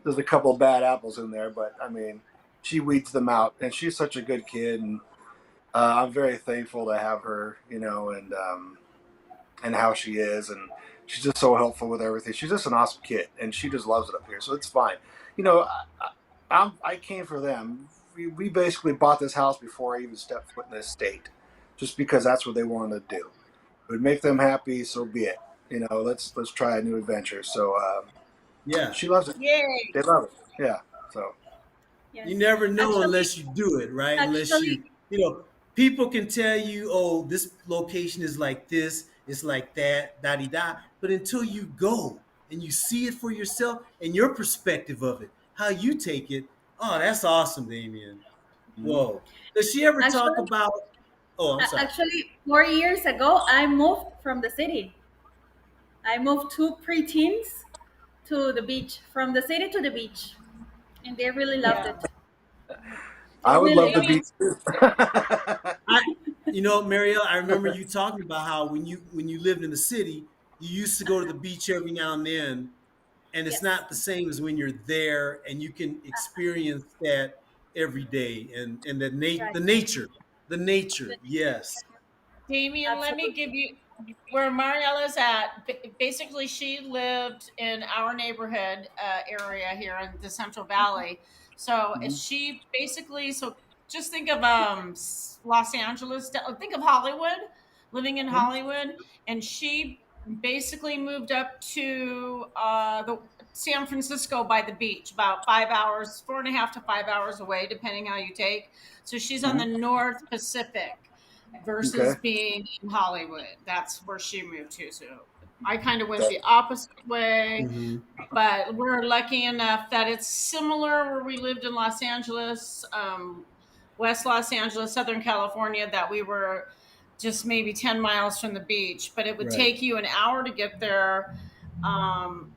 there's a couple of bad apples in there, but I mean, she weeds them out, and she's such a good kid, and I'm very thankful to have her, and how she is, and she's just so helpful with everything. She's just an awesome kid, and she just loves it up here, so it's fine. You know, I came for them. We basically bought this house before I even stepped foot in this state, just because that's what they wanted to do. It would make them happy, so be it. Let's try a new adventure. So Yeah. she loves it. Yay. They love it. Yeah. So You Yes. never know Actually, unless you do it, right? Unless actually, you know, people can tell you, oh, this location is like this, it's like that, da di da. But until you go and you see it for yourself and your perspective of it, how you take it, oh, that's awesome, Damien. mhm. Whoa. Does she ever talk actually, about, oh, I'm sorry. actually, 4 years ago, I moved from the city. I moved two preteens to the beach, from the city to the beach, and they really loved Yeah. it. They I would really love to loved be Damian, it. too. I, Marielle, I remember you talking about how when you lived in the city, you used to go to the beach every now and then, and it's Yes, not the same as when you're there and you can experience that every day and right. the nature, yes. Damian, let me Absolutely. give you where Mariella's at. Basically, she lived in our neighborhood area here in the Central Valley. So Mhm. she basically, so just think of Los Angeles. Think of Hollywood, living in Mhm. Hollywood, and she basically moved up to the San Francisco by the beach, about 5 hours, 4.5 to 5 hours away, depending how you take. So she's on the Mhm. North Pacific versus Okay. being in Hollywood. That's where she moved to. So I kind of went That, the opposite way, Hmm. but we're lucky enough that it's similar where we lived in Los Angeles, West Los Angeles, Southern California, that we were just maybe 10 miles from the beach, but it would Right. take you an hour to get there.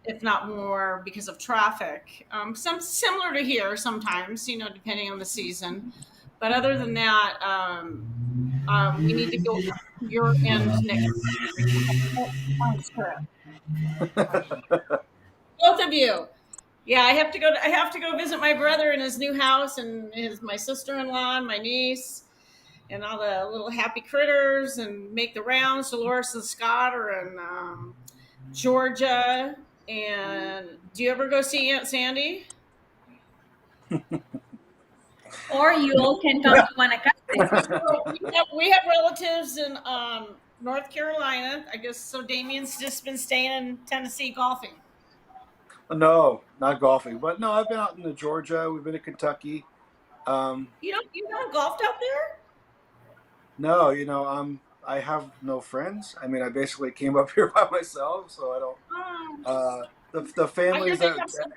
If not more, because of traffic. Some similar to here sometimes, depending on the season. But other than that, we need to go your end next trip. Both of you. Yeah, I have to go. I have to go visit my brother in his new house, and my sister-in-law, and my niece, and all the little happy critters, and make the rounds. Dolores and Scott are in Georgia. And do you ever go see Aunt Sandy? Or you all can come to Guanacaste. Well, we have relatives in North Carolina. I guess so. Damien's just been staying in Tennessee golfing. no, not golfing, but no, I've been out in Georgia. We've been to Kentucky. Um, You haven't golfed out there? no, I have no friends. I mean, I basically came up here by myself, so I don't. Um, The I hear families they that have some.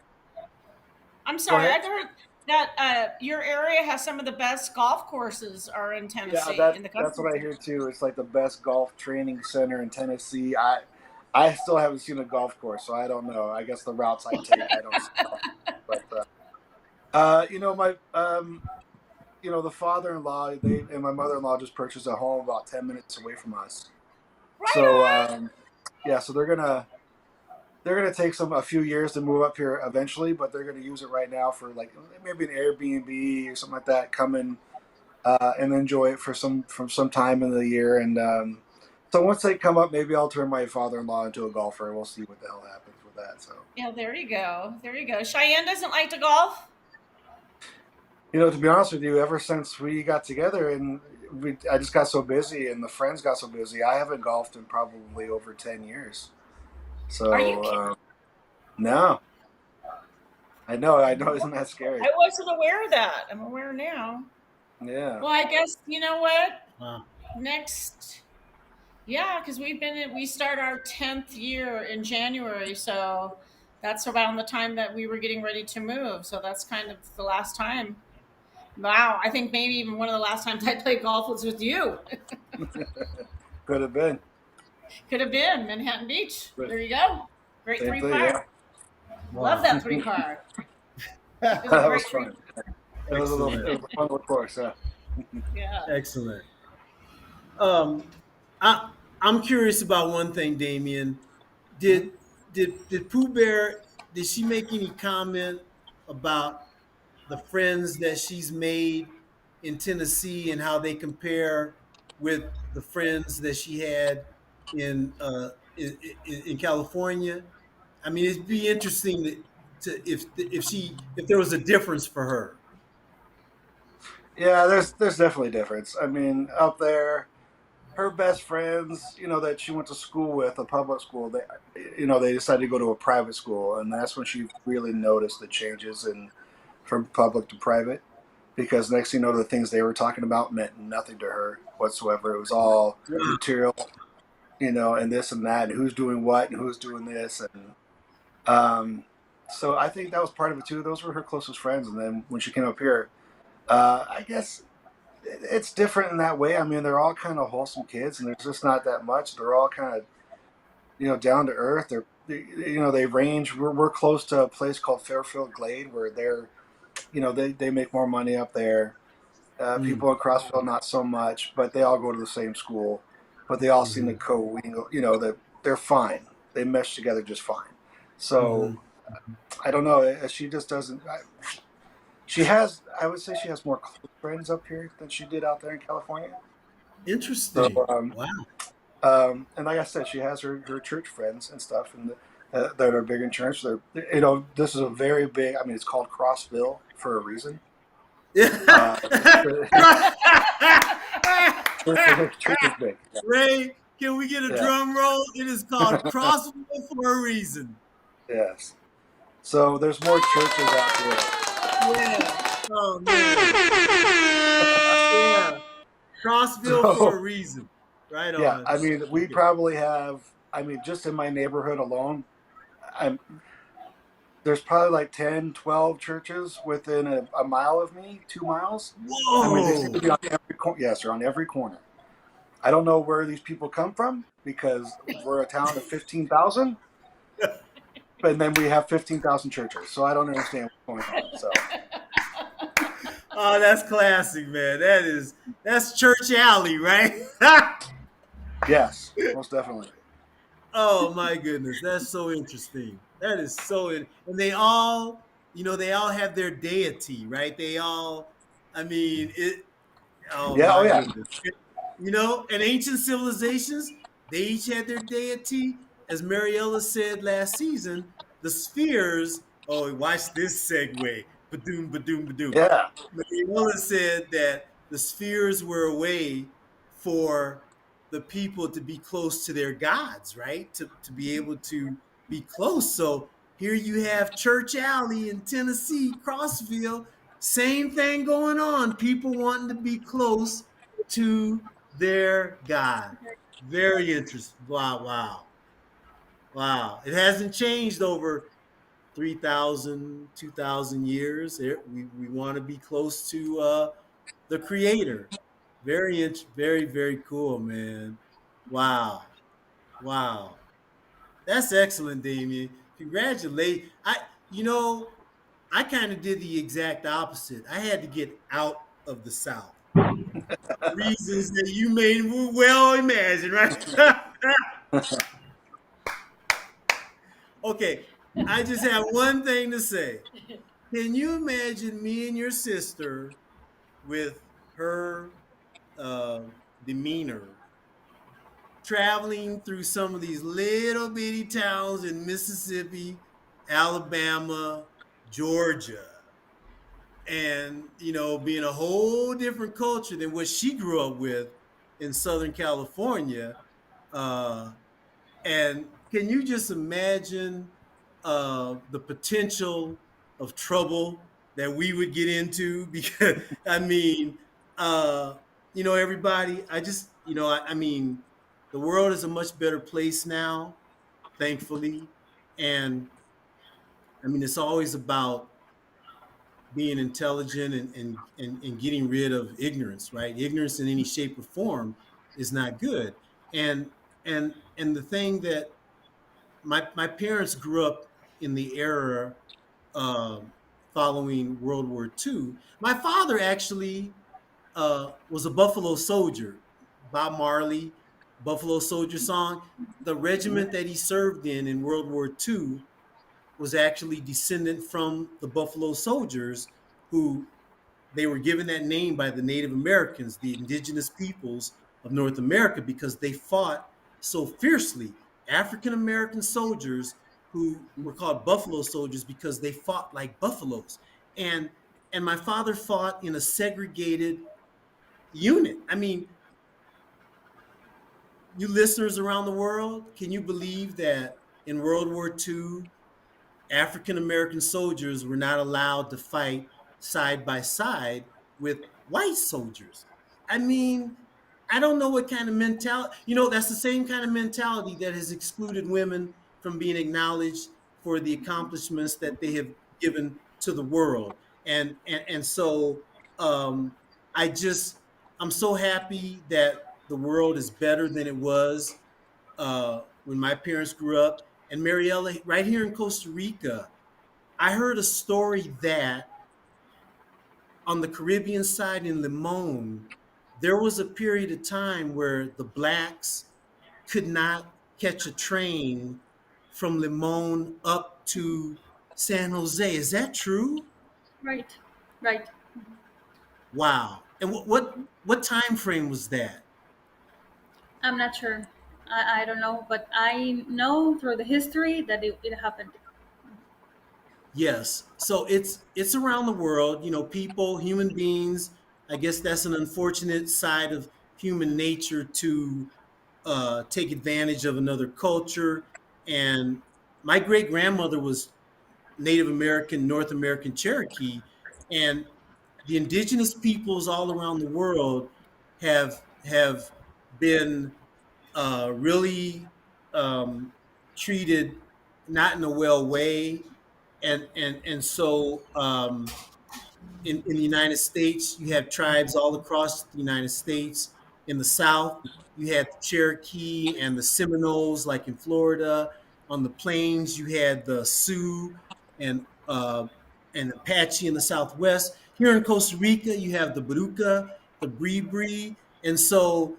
I'm go sorry, ahead. I've heard that your area has some of the best golf courses are in Yeah, Tennessee that in the that's country. what I hear too. It's like the best golf training center in Tennessee. I still haven't seen a golf course, so I don't know. I guess the routes I take, I don't see golf. But my the father-in-law, they and my mother-in-law just purchased a home about 10 minutes away from us. So Right yeah, so they're gonna take a few years to move up here eventually, but they're gonna use it right now for like maybe an Airbnb or something like that. Come in and enjoy it from some time in the year. And so once they come up, maybe I'll turn my father-in-law into a golfer. We'll see what the hell happens with that. So Yeah, there you go. There you go. Cheyenne doesn't like to golf. to be honest with you, ever since we got together and I just got so busy and the friends got so busy, I haven't golfed in probably over 10 years. Are you So kidding? no, I know, isn't that scary? I wasn't aware of that. I'm aware now. Yeah. Well, I guess you know what? Wow. Next, yeah, because we start our 10th year in January, so that's around the time that we were getting ready to move. So that's kind of the last time. Wow, I think maybe even one of the last times I played golf was with you. Could have been. Could have been Manhattan Beach. But There you go. Great same three thing, par. yeah. Love Wow. that three par. It was a That great was three. fun. Excellent. It was a fun little course, yeah. Yeah. Excellent. Um, I I'm curious about one thing, Damien. Mhm. Did Pooh Bear, did she make any comment about the friends that she's made in Tennessee and how they compare with the friends that she had in in California. I mean, it'd be interesting to if there was a difference for her. Yeah, there's definitely a difference. I mean, up there, her best friends, that she went to school with, a public school, they decided to go to a private school, and that's when she really noticed the changes in from public to private. Because next thing you know, the things they were talking about meant nothing to her whatsoever. It was all Wow. material, and this and that, and who's doing what, and who's doing this, and um, so I think that was part of it too. Those were her closest friends, and then when she came up here, I guess it's different in that way. I mean, they're all kind of wholesome kids, and there's just not that much. They're all kind of down to earth. They range. We're close to a place called Fairfield Glade, where they make more money up there. Mm, People in Crossville, not so much, but they all go to the same school. But they all seem to mhm, co-mingle. That they're fine. They mesh together just fine. So mhm. I don't know. She just doesn't. She has. I would say she has more close friends up here than she did out there in California. So, Interesting. Wow. and like I said, she has her church friends and stuff, and that are big in church. This is a very big. I mean, it's called Crossville for a reason. Uh, church is big. Ray, can we get a Yeah. drum roll? It is called Crossville for a reason. Yes. So there's more churches out here. Yeah. Oh man. Yeah. Crossville for a So reason. Right yeah, on. I mean, we Okay. probably have. I mean, just in my neighborhood alone, I'm there's probably like 10, 12 churches within a mile of me, 2 miles. I mean, they seem Whoa. to be on every corner. Yes, they're on every corner. I don't know where these people come from because we're a town of 15,000, but then we have 15,000 churches. So I don't understand what's going on. So Oh, that's classic, man. That's Church Alley, right? yes, most definitely. Oh my goodness, that's so interesting. That is and they all, they all have their deity, right? They all, I mean, it. Oh Yeah. Oh my yeah. goodness. In ancient civilizations, they each had their deity. As Mariella said last season, the spheres. Oh, watch this segue. Badoom, badoom, badoom. Yeah. Mariella said that the spheres were a way for the people to be close to their gods, right? To be able to be close. So here you have Church Alley in Tennessee, Crossville, same thing going on. People wanting to be close to their God. Very interesting. Wow, wow, wow. It hasn't changed over 3,000, 2,000 years. We want to be close to the Creator. Very, very cool, man. Wow, wow. That's excellent, Damien. Congratulate. You know, I kind of did the exact opposite. I had to get out of the South. Reasons that you may well imagine, right? Okay, I just have one thing to say. Can you imagine me and your sister with her uh, demeanor traveling through some of these little bitty towns in Mississippi, Alabama, Georgia, and being a whole different culture than what she grew up with in Southern California? Uh, and can you just imagine the potential of trouble that we would get into? Because I mean, uh, everybody. I mean, the world is a much better place now, thankfully, and I mean, it's always about being intelligent and getting rid of ignorance, right? Ignorance in any shape or form is not good. And and the thing that my parents grew up in the era um, following World War II. My father actually was a Buffalo Soldier. Bob Marley, Buffalo Soldier song. The regiment that he served in World War II was actually descendant from the Buffalo Soldiers who they were given that name by the Native Americans, the indigenous peoples of North America, because they fought so fiercely. African American soldiers who were called buffalo soldiers because they fought like buffaloes. And and my father fought in a segregated unit. I mean, you listeners around the world, can you believe that in World War II, African American soldiers were not allowed to fight side by side with white soldiers? I mean, I don't know what kind of mentality, that's the same kind of mentality that has excluded women from being acknowledged for the accomplishments that they have given to the world. And so um, I just, I'm so happy that the world is better than it was when my parents grew up. And Mariella, right here in Costa Rica, I heard a story that on the Caribbean side in Limon, there was a period of time where the blacks could not catch a train from Limon up to San Jose. Is that true? Right, right. Wow. And what time frame was that? I'm not sure. I don't know, but I know through the history that it happened. Yes. So it's around the world, people, human beings. I guess that's an unfortunate side of human nature to take advantage of another culture. And my great grandmother was Native American, North American Cherokee, and the indigenous peoples all around the world have been really treated not in a well way, and so in the United States, you have tribes all across the United States. In the South, you had the Cherokee and the Seminoles, like in Florida. On the plains, you had the Sioux and Apache in the Southwest. Here in Costa Rica, you have the Baruca, the Bribri, and so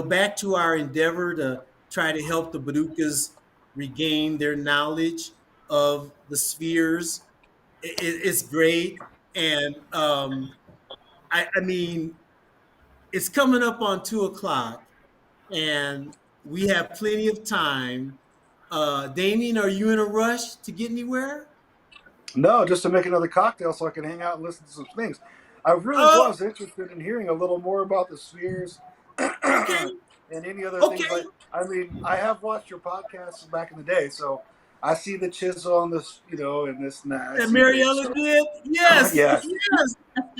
back to our endeavor to try to help the Barucas regain their knowledge of the spheres. It's great, and I mean, it's coming up on 2 o'clock, and we have plenty of time. Damien, are you in a rush to get anywhere? No, just to make another cocktail so I can hang out and listen to some things. I really Oh, was interested in hearing a little more about the spheres okay, and any other things. okay. I mean, I have watched your podcasts back in the day, so I see the chisel on this, and this and that. I And see things. Mariella So did, yes, yes, yes.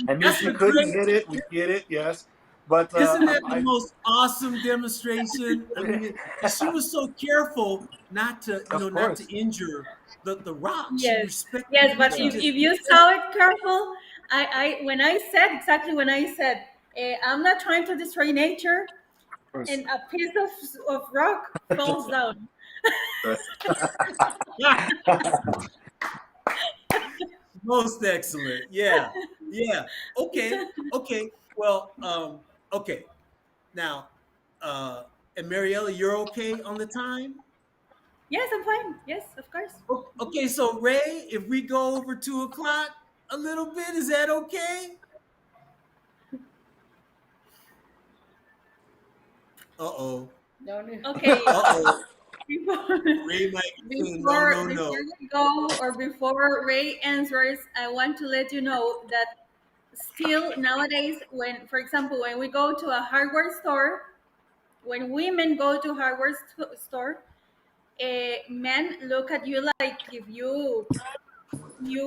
I knew That's she a couldn't great. hit it. We get it. Yes, but Isn't that the most awesome demonstration? I I, mean, and she was so careful not to, of not course. to injure the rock. She Yes, respected yes. But it. She Yeah. if just, you saw it careful, when I said exactly when I said, I'm not trying to destroy nature, Of course. and a piece of rock falls down. most excellent. Yeah, yeah. Okay, okay. Well, okay. Now, uh, and Mariella, you're okay on the time? Yes, I'm fine. Yes, of course. Okay, so Ray, if we go over 2 o'clock a little bit, is that okay? Uh-oh. No, no. Okay. Uh-oh. Before Ray might be saying no, before no, no. we go, or before Ray answers, I want to let you know that still nowadays, when, for example, when we go to a hardware store, when women go to hardware store, men look at you like if you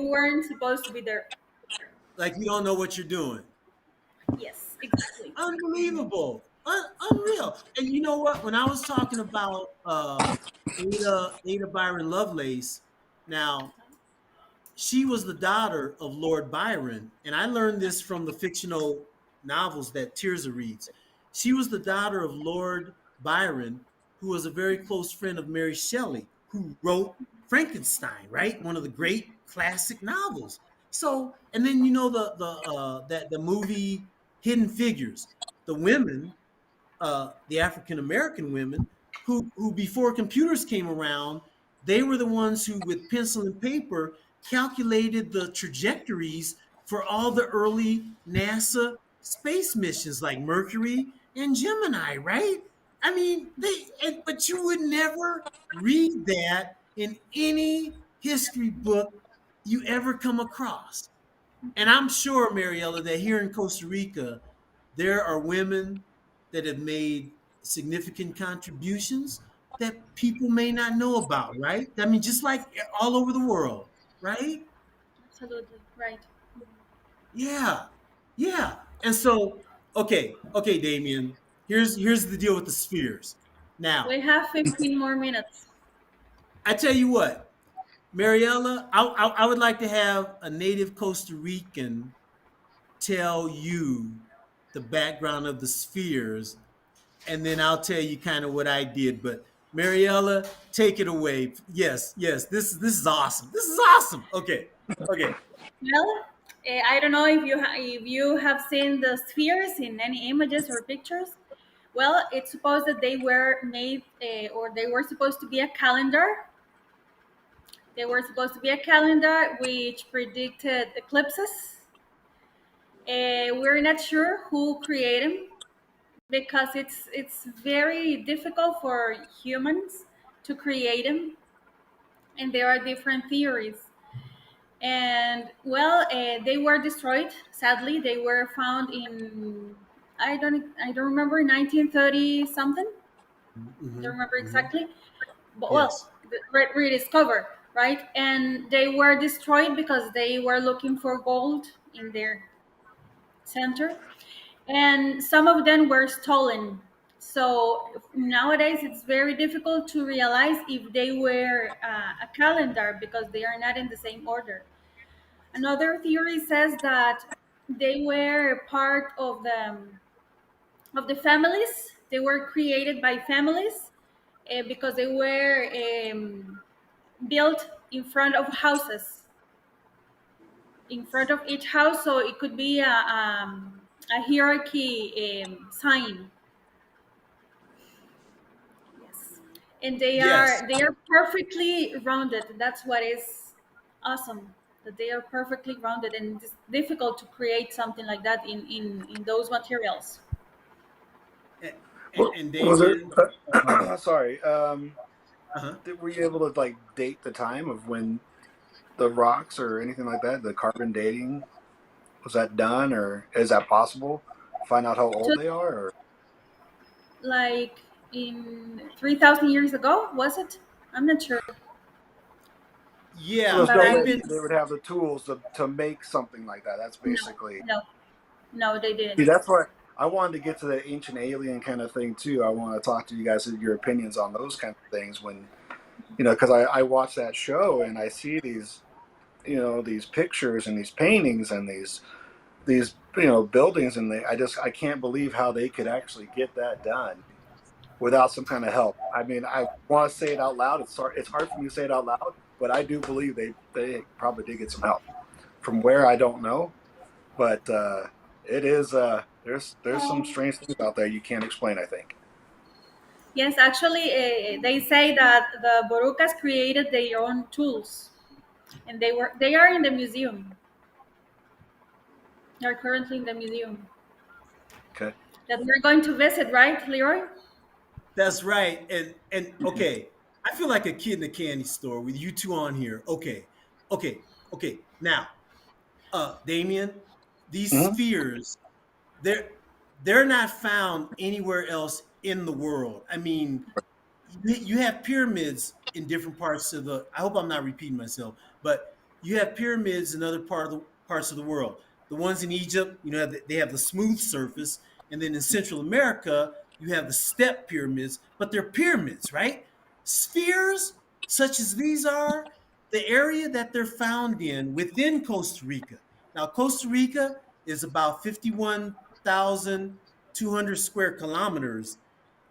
weren't supposed to be there. Like you don't know what you're doing. Yes, exactly. Unbelievable. Unreal. And you know what? When I was talking about Ada Byron Lovelace, now she was the daughter of Lord Byron, and I learned this from the fictional novels that Tirza reads. She was the daughter of Lord Byron, who was a very close friend of Mary Shelley, who wrote Frankenstein, right? One of the great classic novels. So, and then the movie Hidden Figures. The women, the African American women, who before computers came around, they were the ones who, with pencil and paper, calculated the trajectories for all the early NASA space missions like Mercury and Gemini, right? I mean, but you would never read that in any history book you ever come across. And I'm sure, Mariella, that here in Costa Rica, there are women that have made significant contributions that people may not know about, right? I mean, just like all over the world, right? Absolutely right. Yeah, yeah. And so, okay, Damien. Here's the deal with the spheres. Now, We have 15 more minutes. I tell you what, Mariella, I would like to have a native Costa Rican tell you the background of the spheres, and then I'll tell you kind of what I did. But Mariella, take it away. Yes, yes. This is awesome. This is awesome. Okay, okay. Well, I don't know if you have seen the spheres in any images or pictures. Well, it's supposed that they were made, or they were supposed to be a calendar. They were supposed to be a calendar which predicted eclipses. We're not sure who created them because it's very difficult for humans to create them, and there are different theories. And well, they were destroyed. Sadly, they were found in I don't remember 1930 something. Don't Hmm. remember Hmm. exactly, but well, Yes. rediscovered, right? And they were destroyed because they were looking for gold in their center, and some of them were stolen. So nowadays it's very difficult to realize if they were a calendar because they are not in the same order. Another theory says that they were part of the families. They were created by families because they were built in front of houses, in front of each house. So it could be a hierarchy sign. Yes, and Yes. they are perfectly rounded. That's what is awesome. That they are perfectly rounded, and it's difficult to create something like that in those materials. And, and Was there? Damien, Sorry. uh-huh. Were you able to like date the time of when the rocks or anything like that? The carbon dating, was that done, or is that possible? Find out how old So, they are, or like in 3,000 years ago, was it? I'm not sure, so Yeah, there's but no they've way been. they would have the tools to make something like that. That's no, basically. no, no, they See, didn't. that's why I wanted to get to the ancient alien kind of thing too. I want to talk to you guys your opinions on those kind of things when because I watch that show and I see these these pictures and these paintings and these buildings, and I can't believe how they could actually get that done without some kind of help. I mean, I want to say it out loud. It's hard for me to say it out loud, but I do believe they probably did get some help. From where I don't know, but it is there's some strange things out there you can't explain, I think. Yes, actually, they say that the Borucas created their own tools, and they are in the museum. They are currently in the museum Okay. that we're going to visit, right, Leroy? That's right. And okay, I feel like a kid in a candy store with you two on here. Okay, okay, okay. Now, Damien, these Hmm. spheres, they're they're not found anywhere else in the world. I mean, you have pyramids in different parts of the. I hope I'm not repeating myself, but you have pyramids in other parts of the world. The ones in Egypt, they have the smooth surface, and then in Central America, you have the step pyramids, but they're pyramids, right? Spheres, such as these are, the area that they're found in within Costa Rica. Now, Costa Rica is about 51,200 square kilometers.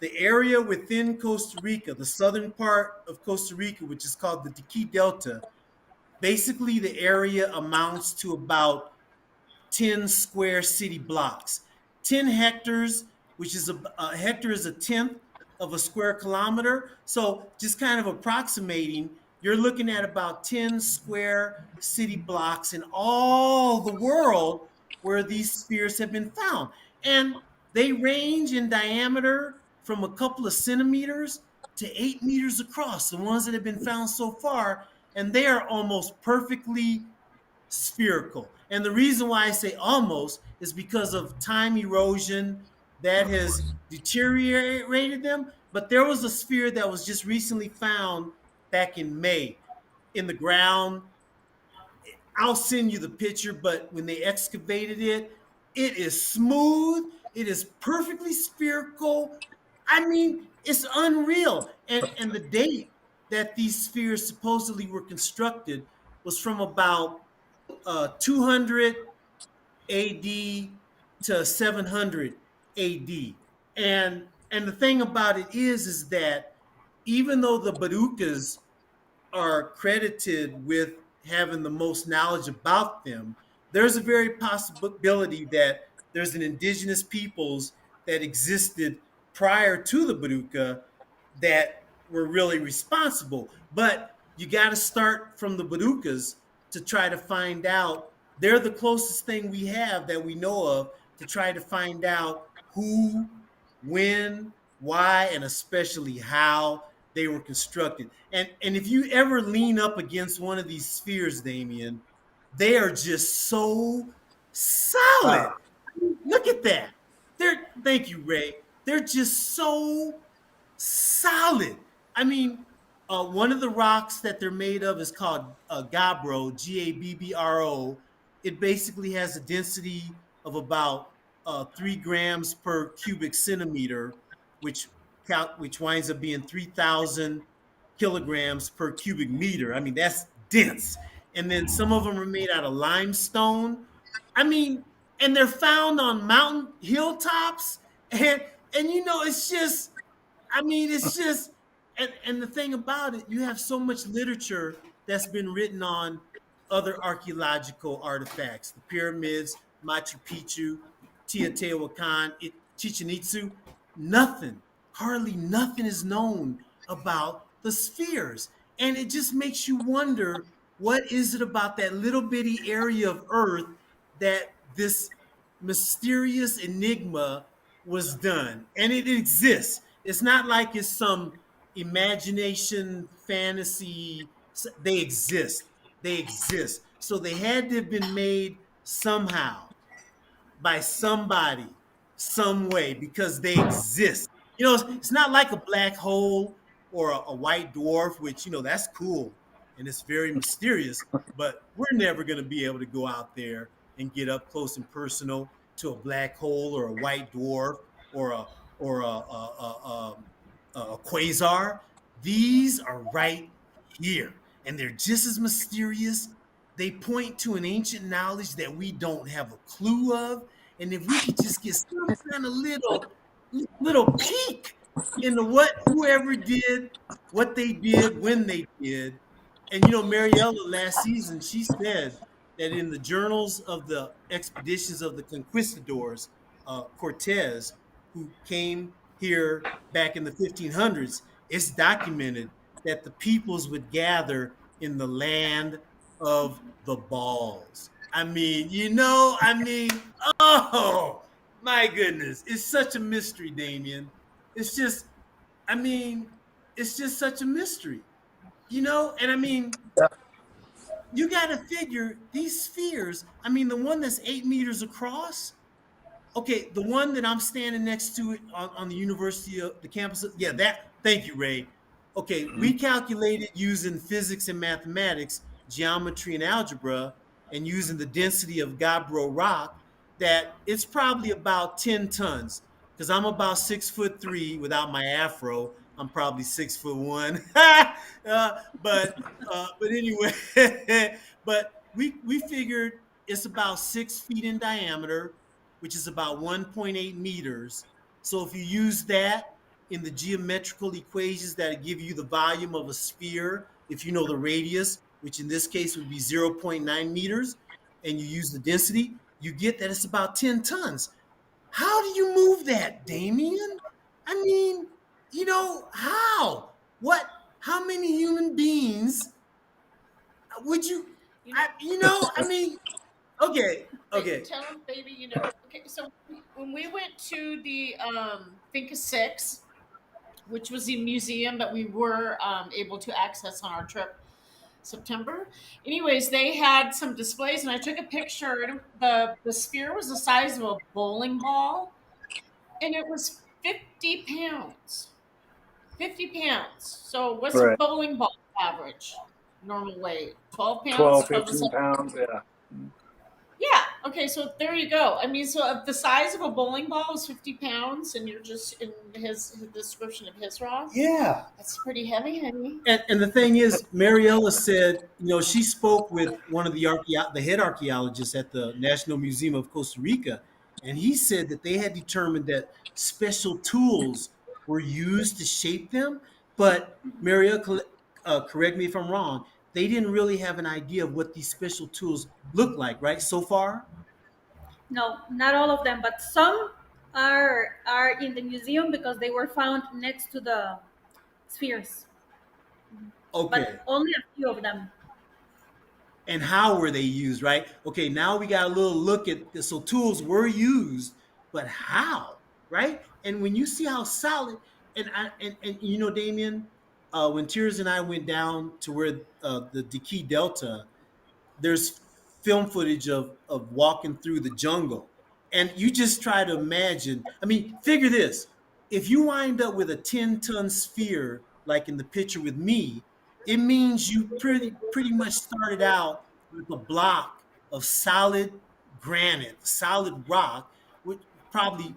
The area within Costa Rica, the southern part of Costa Rica, which is called the Diqui Delta, basically the area amounts to about 10 square city blocks. 10 hectares, which is a hectare is a tenth of a square kilometer. So just kind of approximating, you're looking at about 10 square city blocks in all the world where these spheres have been found. And they range in diameter from a couple of centimeters to 8 meters across, the ones that have been found so far. And they are almost perfectly spherical. And the reason why I say almost is because of time erosion that has deteriorated them. But there was a sphere that was just recently found back in May in the ground. I'll send you the picture, but when they excavated it, it is smooth, it is perfectly spherical. I mean, it's unreal. And the date that these spheres supposedly were constructed was from about 200 AD to 700 AD. And the thing about it is that even though the Badukas are credited with having the most knowledge about them, there's a very possibility that there's an indigenous peoples that existed prior to the Baduka that were really responsible. But you got to start from the Badukas to try to find out. They're the closest thing we have that we know of to try to find out who, when, why, and especially how they were constructed. And if you ever lean up against one of these spheres, Damian, they are just so solid. Wow. Look at that. Thank you, Ray. They're just so solid. I mean, one of the rocks that they're made of is called gabbro, Gabbro. It basically has a density of about 3 grams per cubic centimeter, which which winds up being 3,000 kilograms per cubic meter. I mean, that's dense. And then some of them are made out of limestone. I mean, and they're found on mountain hilltops, and it's just, I mean, it's just, and the thing about it, you have so much literature that's been written on other archaeological artifacts, the pyramids, Machu Picchu, Teotihuacan, Chichen Itza. Nothing, hardly nothing is known about the spheres. And it just makes you wonder, what is it about that little bitty area of Earth that this mysterious enigma was done? And it exists. It's not like it's some imagination fantasy. They exist. They exist. So they had to have been made somehow by somebody, some way, because they exist. It's not like a black hole or a white dwarf, which, that's cool and it's very mysterious, but we're never going to be able to go out there and get up close and personal to a black hole or a white dwarf or a quasar. These are right here, and they're just as mysterious. They point to an ancient knowledge that we don't have a clue of. And if we could just get some kind of little peek into what whoever did, what they did, when they did. And Mariella last season, she said that in the journals of the expeditions of the conquistadors, Cortez, who came here back in the 1500s, it's documented that the peoples would gather in the land of the balls. Oh my goodness. It's such a mystery, Damien. It's just, I mean, it's just such a mystery, and you got to figure these spheres. The one that's 8 meters across. Okay, the one that I'm standing next to it on the university of the campus. Yeah, that. Thank you, Ray. Okay, we calculated using physics and mathematics, geometry and algebra, and using the density of Gabbro rock that it's probably about 10 tons. Because I'm about 6'3" without my afro. I'm probably 6'1". But anyway, but we figured it's about 6 feet in diameter, which is about 1.8 meters. So if you use that in the geometrical equations that give you the volume of a sphere, if you know the radius, which in this case would be 0.9 meters, and you use the density, you get that it's about 10 tons. How do you move that, Damian? How? What? How many human beings to the Think of Six, which was a museum that we were able to access on our trip September. Anyways, they had some displays, and I took a picture. And the sphere was the size of a bowling ball, and it was 50 pounds. 50 pounds. So what's a Right. bowling ball average? Normal weight 12 pounds. 12, So it was 15 pounds. Yeah. yeah. Okay. So there you go. I mean, so if the size of a bowling ball is 50 pounds, and you're just in his description of his rock, Yeah. that's pretty heavy, honey. And the thing is, Mariella said, she spoke with one of the head archaeologists at the National Museum of Costa Rica, and he said that they had determined that special tools were used to shape them. But Mariella, correct me if I'm wrong, they didn't really have an idea of what these special tools look like, right? So far, No, not all of them, but some are in the museum because they were found next to the spheres, okay. but only a few of them. And how were they used, right? Okay, now we got a little look at this. So tools were used, but how, right? And when you see how solid, and Damien, when Tears and I went down to where the Diki Delta, there's film footage of walking through the jungle, and you just try to imagine. I mean, figure this: if you wind up with a 10-ton sphere, like in the picture with me, it means you pretty much started out with a block of solid granite, solid rock, with probably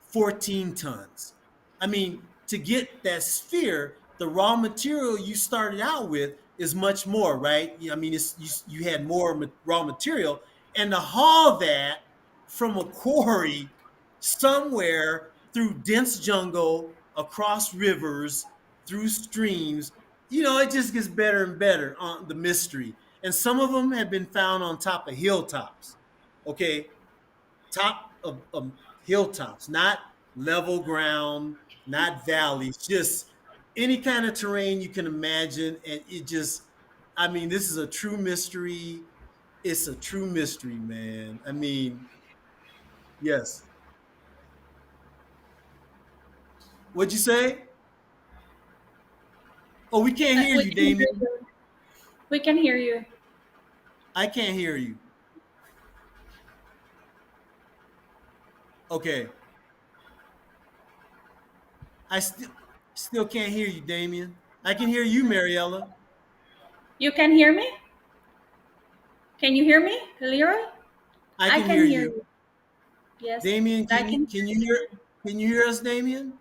14 tons. I mean, to get that sphere, the raw material you started out with is much more, right? I mean, you had more raw material, and to haul that from a quarry somewhere through dense jungle, across rivers, through streams, it just gets better and better on the mystery. And some of them have been found on top of hilltops. Okay, top of hilltops, not level ground, not valleys, just any kind of terrain you can imagine. And it just, I mean, this is a true mystery. It's a true mystery, man. I mean, yes. What'd you say? Oh, we can't hear We you, can hear Damien. you. We can hear you. I can't hear you. Okay. I still can't hear you, Damien. I can hear you, Mariella. You can hear me? Can you hear me, Leroy? I I can can hear hear you. you. Yes, Damien, I can you can can hear you you. hear us, Damien?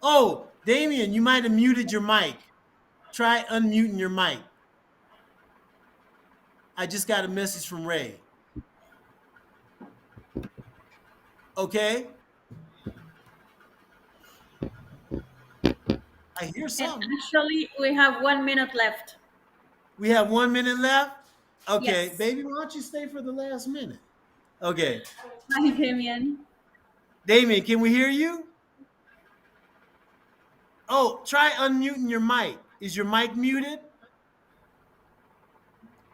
Oh, Damien, you might have muted your mic. Try unmuting your mic. I just got a message from Ray. Okay? I hear And something. actually, we have 1 minute left. We have 1 minute left. Okay, Yes. baby, why don't you stay for the last minute? Okay. Hi, Damian. Damien, can we hear you? Oh, try unmuting your mic. Is your mic muted?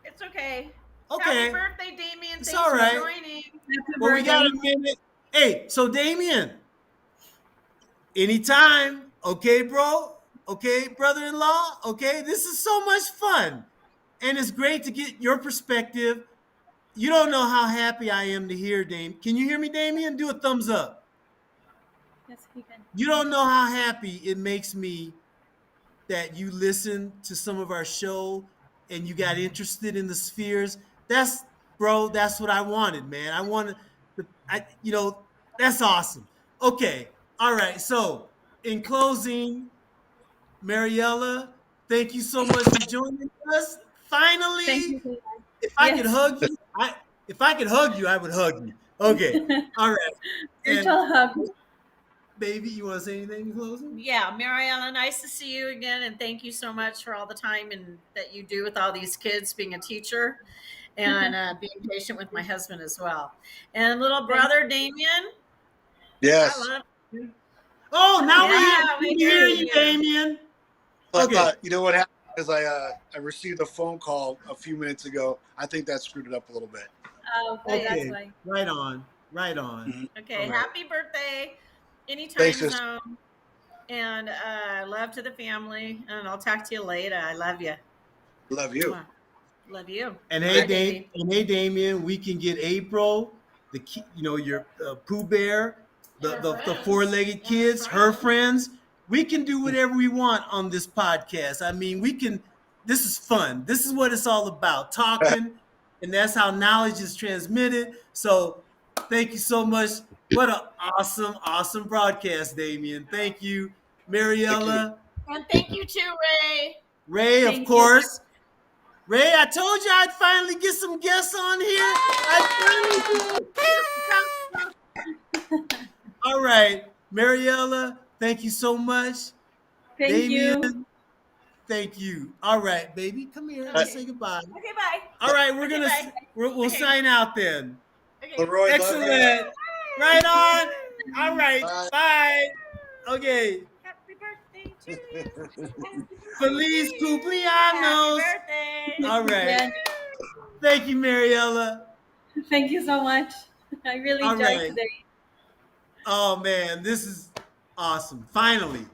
It's okay. Happy Okay. birthday, Damien. It's Thanks all for right. joining. Happy Well, we got a birthday. minute. Hey, so Damien, anytime. Okay, bro. Okay, brother-in-law. Okay, this is so much fun. And it's great to get your perspective. You don't know how happy I am to hear, Dame. Can you hear me, Damien? Do a thumbs up. Yes, he can. You don't know how happy it makes me that you listen to some of our show and you got interested in the spheres. That's, bro, that's what I wanted, man. I wanted that's awesome. Okay. All right. So in closing, Mariella, thank you so much for joining us. Thank Finally, you, Damian. if I could Yes. hug you, I would hug you. Okay. All right. And Virtual hug. baby, you want to say anything in closing? Yeah, Mariella, nice to see you again, and thank you so much for all the time and that you do with all these kids, being a teacher, and being patient with my husband as well. And little Thank brother Damien, I Yes. love you. Oh, now Yeah, we we hear hear you, you. Damien. Okay. You know what happened is I received a phone call a few minutes ago. I think that screwed it up a little bit. Okay, that's Okay. why. Right on. Right on. Mhm. Okay, All right. happy birthday. any Thanks, time sis. zone. And love to the family. And I'll talk to you later. I love you. Love you. Mwah. Love you. And Bye, baby. hey, Damien, we can get April, your Pooh Bear, And her the friends. four-legged And her kids, her friends. friends. We can do whatever we want on this podcast. I mean, we can. This is fun. This is what it's all about, talking, and that's how knowledge is transmitted. So, thank you so much. What an awesome, awesome broadcast, Damien. Thank you, Thank you. Mariella, And thank you too, Ray. Ray, of Thank you. course. Ray, I told you I'd finally get some guests on here. I finally. All right, Mariella, thank you so much. Thank Damien, you. thank you. All right, baby, come here. Bye. Let's say goodbye. Okay, bye. All right, Okay, bye. we'll Okay. sign out then. Okay. Leroy, love you. Excellent. Right on. All right. Bye. Bye. Okay. Happy birthday to you. Feliz Happy cumpleaños. birthday. All right. Yeah. Thank you, Mariella. Thank you so much. I really All enjoyed right. today. Oh man, this is awesome. Finally,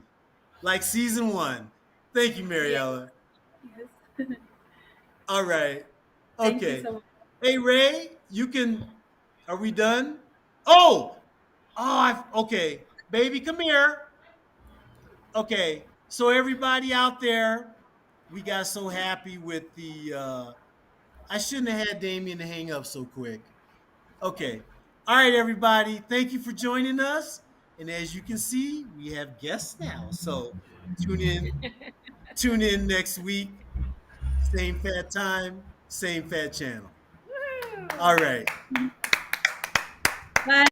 like season 1. Thank you, Yes. Mariella. Yes. All right. Thank you Okay. so much. Hey Ray, you can. Are we done? Oh, okay. Baby, come here. Okay. So everybody out there, we got so happy with the. I shouldn't have had Damian to hang up so quick. Okay. All right, everybody. Thank you for joining us. And as you can see, we have guests now. So tune in, tune in next week. Same fat time, same fat channel. Woo. All right. Bye.